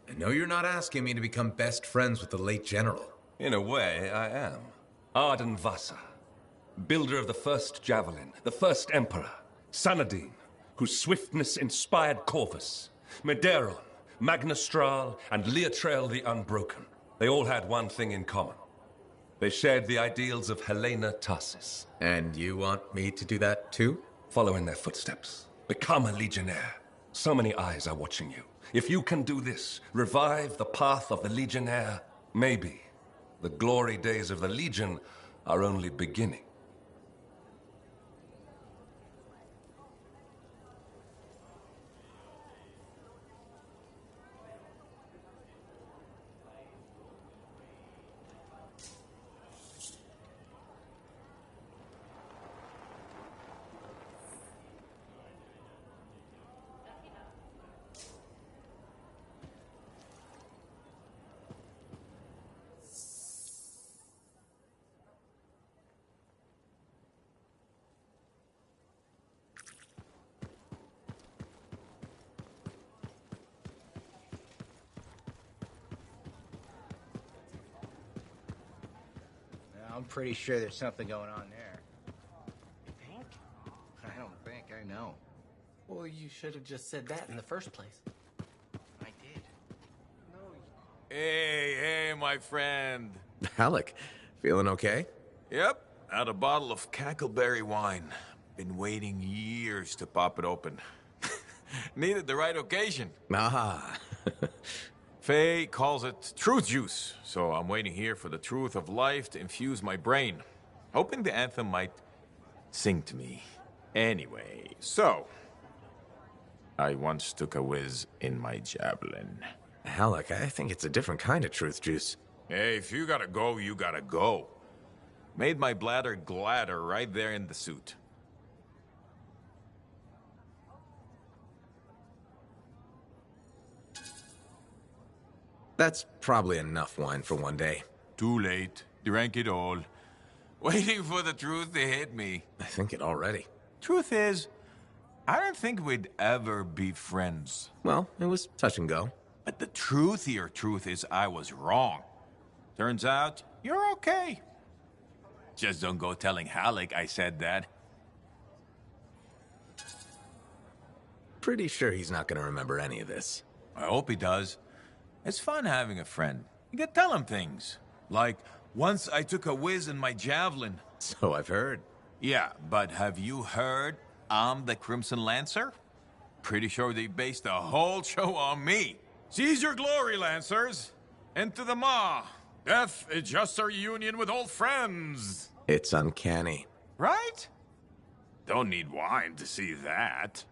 I know you're not asking me to become best friends with the late general. In a way, I am. Arden Vasa, builder of the first javelin, the first emperor. Sanadine, whose swiftness inspired Corvus. Medeiron, Magnastral, and Leotrail the Unbroken. They all had one thing in common. They shared the ideals of Helena Tarsus. And you want me to do that too? Follow in their footsteps. Become a Legionnaire. So many eyes are watching you. If you can do this, revive the path of the Legionnaire, maybe the glory days of the Legion are only beginning. I'm pretty sure there's something going on there. You think? I don't think I know. Well, you should have just said that in the first place. I did. Hey, my friend. Alec, feeling okay? Yep, had a bottle of cackleberry wine. Been waiting years to pop it open. Needed the right occasion. Ah. Faye calls it truth juice, so I'm waiting here for the truth of life to infuse my brain. Hoping the anthem might sing to me. Anyway, so... I once took a whiz in my javelin. Alec, I think it's a different kind of truth juice. Hey, if you gotta go, you gotta go. Made my bladder gladder right there in the suit. That's probably enough wine for one day. Too late. Drank it all. Waiting for the truth to hit me. I think it already. Truth is, I don't think we'd ever be friends. Well, it was touch and go. But the truthier truth is I was wrong. Turns out, you're okay. Just don't go telling Halleck I said that. Pretty sure he's not gonna remember any of this. I hope he does. It's fun having a friend. You can tell him things. Like, once I took a whiz in my javelin. So I've heard. Yeah, but have you heard I'm the Crimson Lancer? Pretty sure they based the whole show on me. Seize your glory, Lancers! Into the maw! Death is just our union with old friends! It's uncanny. Right? Don't need wine to see that.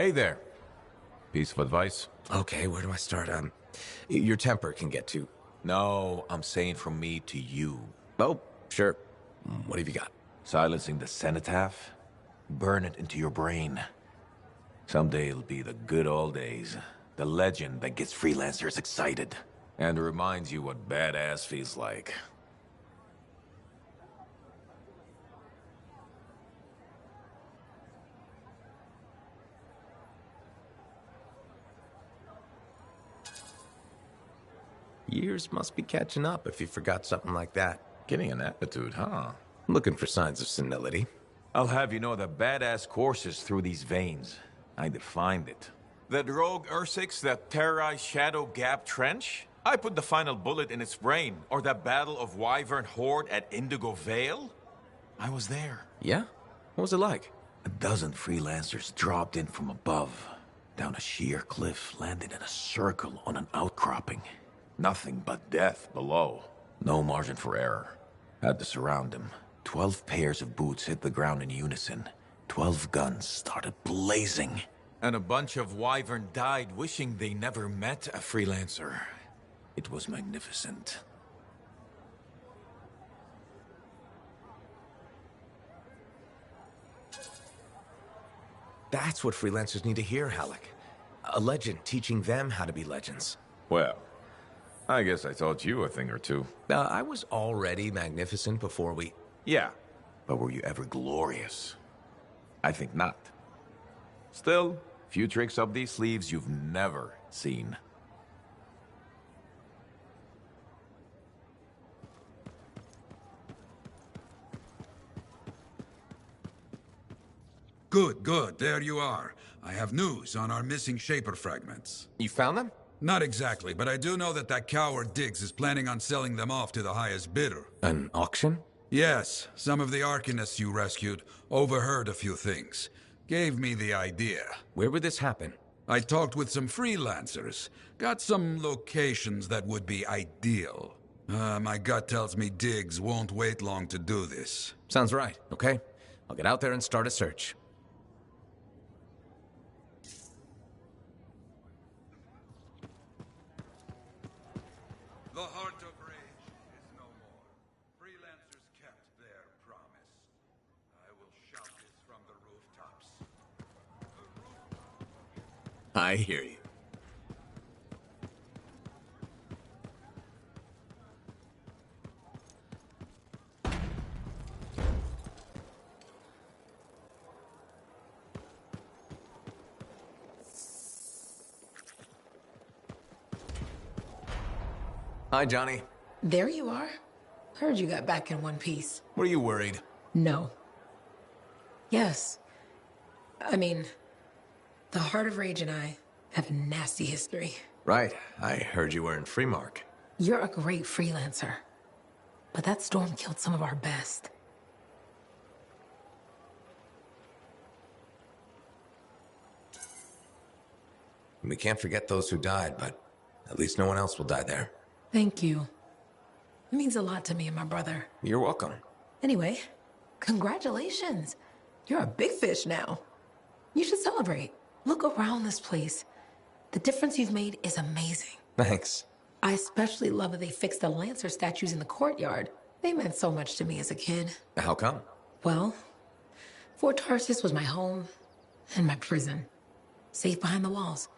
Hey there. Piece of advice? Okay, where do I start? Your temper can get to... No, I'm saying from me to you. Oh, sure. What have you got? Silencing the cenotaph? Burn it into your brain. Someday it'll be the good old days. The legend that gets freelancers excited. And reminds you what badass feels like. Years must be catching up if you forgot something like that. Getting an attitude, huh? Looking for signs of senility. I'll have you know that badass courses through these veins. I defined it. That rogue Ursics that terrorized Shadow Gap Trench? I put the final bullet in its brain. Or that battle of Wyvern Horde at Indigo Vale? I was there. Yeah? What was it like? A dozen freelancers dropped in from above. Down a sheer cliff, landed in a circle on an outcropping. Nothing but death below. No margin for error. Had to surround him. 12 pairs of boots hit the ground in unison. 12 guns started blazing. And a bunch of Wyvern died wishing they never met a freelancer. It was magnificent. That's what freelancers need to hear, Halleck. A legend teaching them how to be legends. Well, I guess I taught you a thing or two. I was already magnificent before we... Yeah, but were you ever glorious? I think not. Still, few tricks up these sleeves you've never seen. Good, good. There you are. I have news on our missing Shaper fragments. You found them? Not exactly, but I do know that that coward Diggs is planning on selling them off to the highest bidder. An auction? Yes, some of the Arcanists you rescued overheard a few things. Gave me the idea. Where would this happen? I talked with some freelancers. Got some locations that would be ideal. My gut tells me Diggs won't wait long to do this. Sounds right, okay? I'll get out there and start a search. The heart of rage is no more. Freelancers kept their promise. I will shout this from the rooftops. I hear you. Hi, Johnny. There you are. Heard you got back in one piece. Were you worried? No. Yes. I mean, the Heart of Rage and I have a nasty history. Right. I heard you were in Freemark. You're a great freelancer. But that storm killed some of our best. We can't forget those who died, but at least no one else will die there. Thank you. It means a lot to me and my brother. You're welcome. Anyway, congratulations. You're a big fish now. You should celebrate. Look around this place. The difference you've made is amazing. Thanks. I especially love that they fixed the Lancer statues in the courtyard. They meant so much to me as a kid. How come? Well, Fort Tarsis was my home and my prison. Safe behind the walls.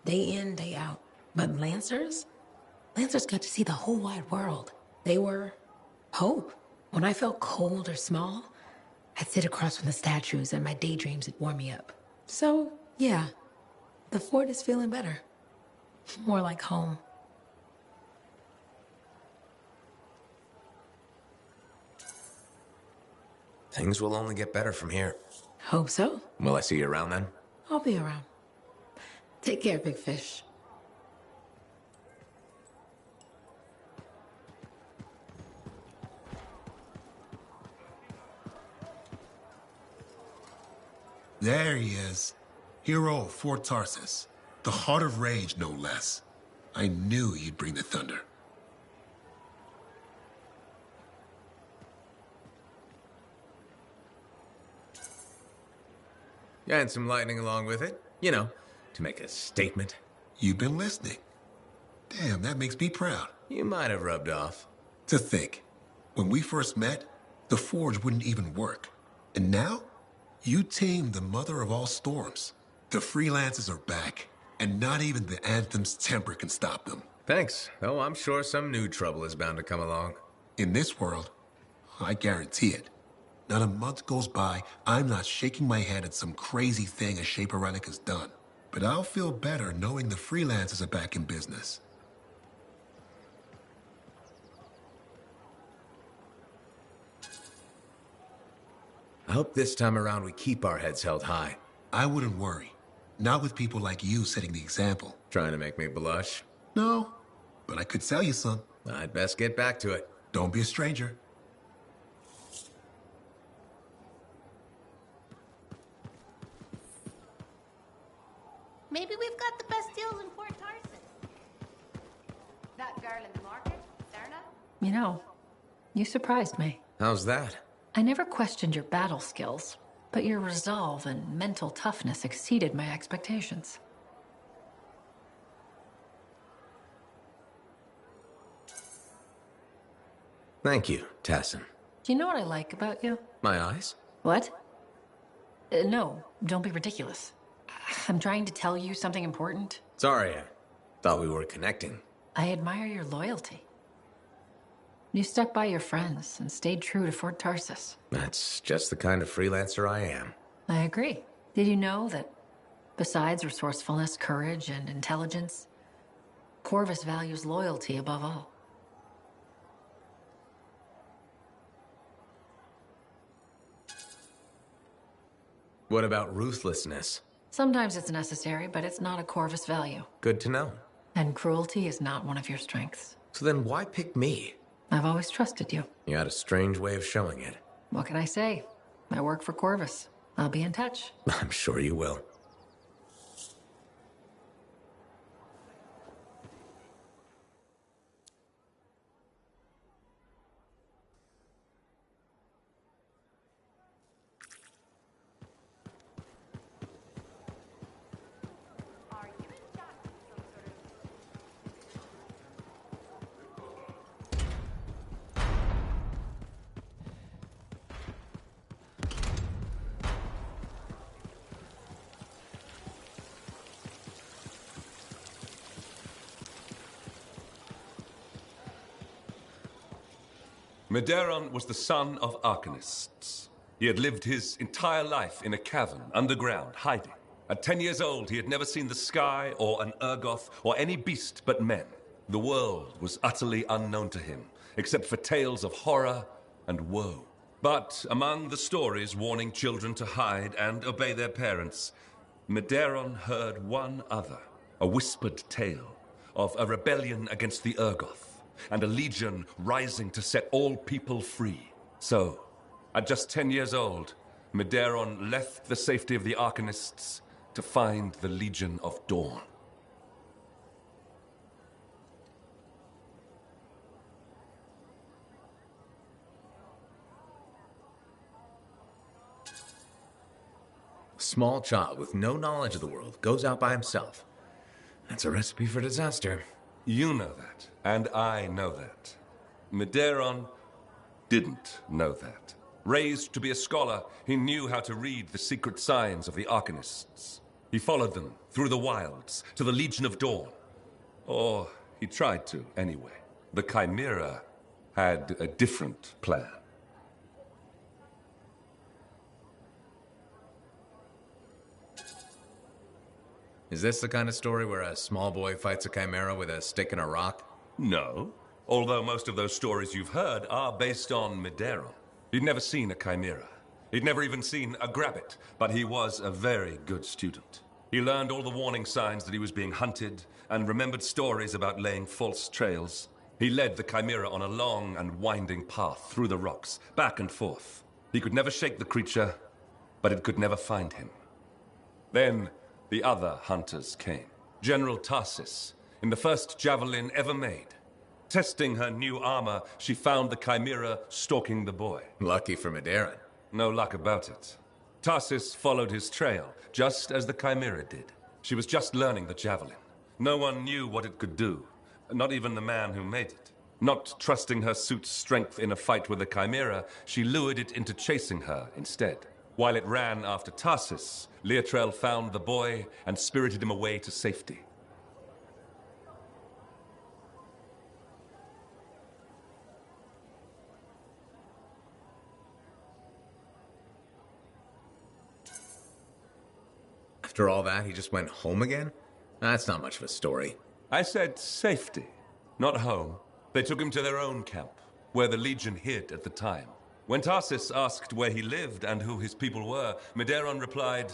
Day in, day out. But Lancers got to see the whole wide world. They were hope. When I felt cold or small, I'd sit across from the statues and my daydreams would warm me up. So, yeah, the fort is feeling better. More like home. Things will only get better from here. Hope so. Will I see you around then? I'll be around. Take care, big fish. There he is. Hero of Fort Tarsis. The Heart of Rage, no less. I knew you'd bring the thunder. Yeah, and some lightning along with it. You know, to make a statement. You've been listening. Damn, that makes me proud. You might have rubbed off. To think, when we first met, the forge wouldn't even work. And now, you tamed the mother of all storms. The freelancers are back, and not even the Anthem's temper can stop them. Thanks, though I'm sure some new trouble is bound to come along. In this world, I guarantee it. Not a month goes by, I'm not shaking my head at some crazy thing a Shaper Relic has done. But I'll feel better knowing the freelancers are back in business. I hope this time around we keep our heads held high. I wouldn't worry. Not with people like you setting the example. Trying to make me blush? No, but I could sell you some. I'd best get back to it. Don't be a stranger. Maybe we've got the best deals in Fort Tarsis. That girl in the market, Serna? You know, you surprised me. How's that? I never questioned your battle skills, but your resolve and mental toughness exceeded my expectations. Thank you, Tassin. Do you know what I like about you? My eyes? What? No, don't be ridiculous. I'm trying to tell you something important. Sorry, I thought we were connecting. I admire your loyalty. You stuck by your friends and stayed true to Fort Tarsis. That's just the kind of freelancer I am. I agree. Did you know that besides resourcefulness, courage, and intelligence, Corvus values loyalty above all? What about ruthlessness? Sometimes it's necessary, but it's not a Corvus value. Good to know. And cruelty is not one of your strengths. So then why pick me? I've always trusted you. You had a strange way of showing it. What can I say? I work for Corvus. I'll be in touch. I'm sure you will. Medeiros was the son of arcanists. He had lived his entire life in a cavern, underground, hiding. At 10 years old, he had never seen the sky or an Urgoth or any beast but men. The world was utterly unknown to him, except for tales of horror and woe. But among the stories warning children to hide and obey their parents, Medeiros heard one other, a whispered tale of a rebellion against the Urgoth, and a legion rising to set all people free. So, at just 10 years old, Medeiros left the safety of the Arcanists to find the Legion of Dawn. A small child with no knowledge of the world goes out by himself. That's a recipe for disaster. You know that, and I know that. Medeiros didn't know that. Raised to be a scholar, he knew how to read the secret signs of the Arcanists. He followed them through the wilds to the Legion of Dawn. Or he tried to, anyway. The Chimera had a different plan. Is this the kind of story where a small boy fights a chimera with a stick and a rock? No. Although most of those stories you've heard are based on Medeiros. He'd never seen a chimera. He'd never even seen a grabbit, but he was a very good student. He learned all the warning signs that he was being hunted, and remembered stories about laying false trails. He led the chimera on a long and winding path through the rocks, back and forth. He could never shake the creature, but it could never find him. Then the other hunters came. General Tarsis, in the first javelin ever made. Testing her new armor, she found the chimera stalking the boy. Lucky for Medeiros. No luck about it. Tarsis followed his trail, just as the Chimera did. She was just learning the javelin. No one knew what it could do, not even the man who made it. Not trusting her suit's strength in a fight with the Chimera, she lured it into chasing her instead. While it ran after Tarsis, Leotrel found the boy and spirited him away to safety. After all that, he just went home again? That's not much of a story. I said safety, not home. They took him to their own camp, where the Legion hid at the time. When Tarsis asked where he lived and who his people were, Medeiros replied,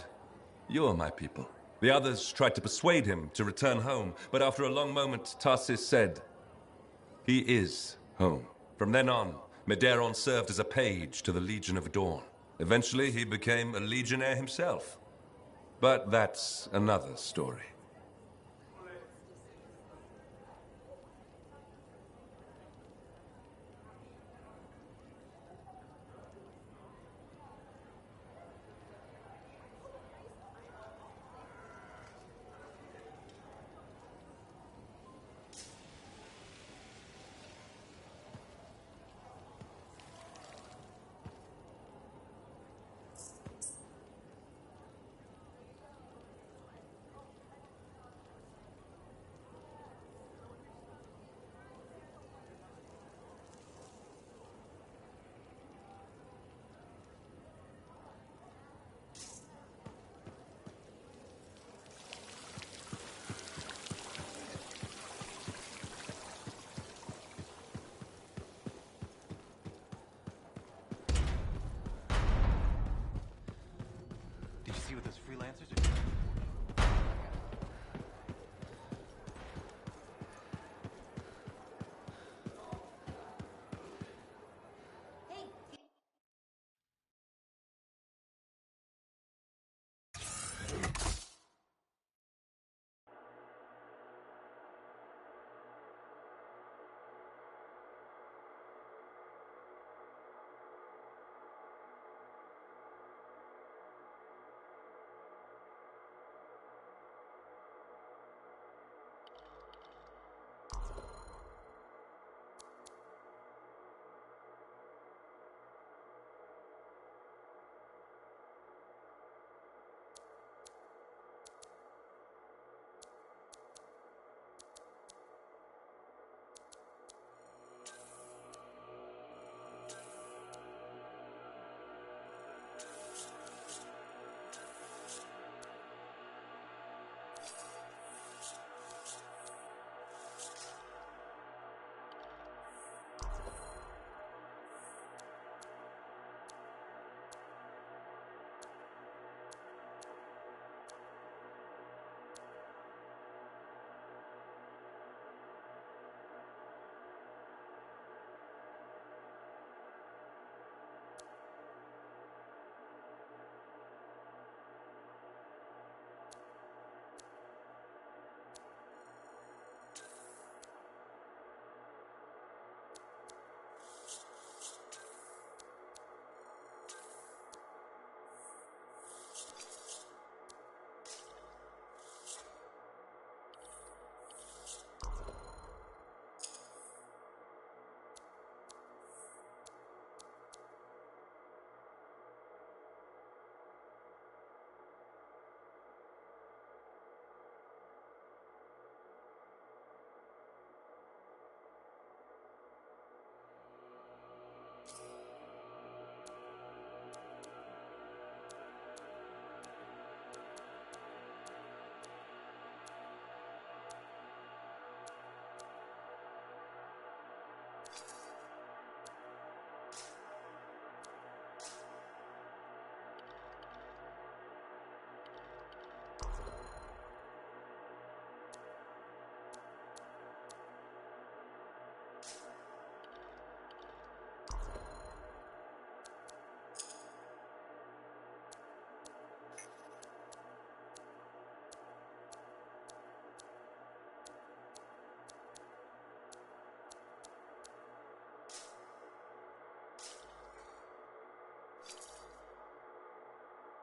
"You are my people." The others tried to persuade him to return home, but after a long moment, Tarsis said, "He is home." From then on, Medeiros served as a page to the Legion of Dawn. Eventually, he became a legionnaire himself. But that's another story.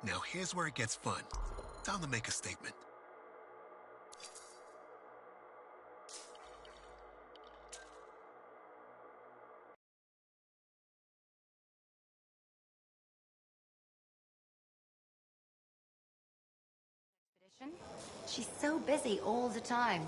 Now here's where it gets fun. Time to make a statement. She's so busy all the time.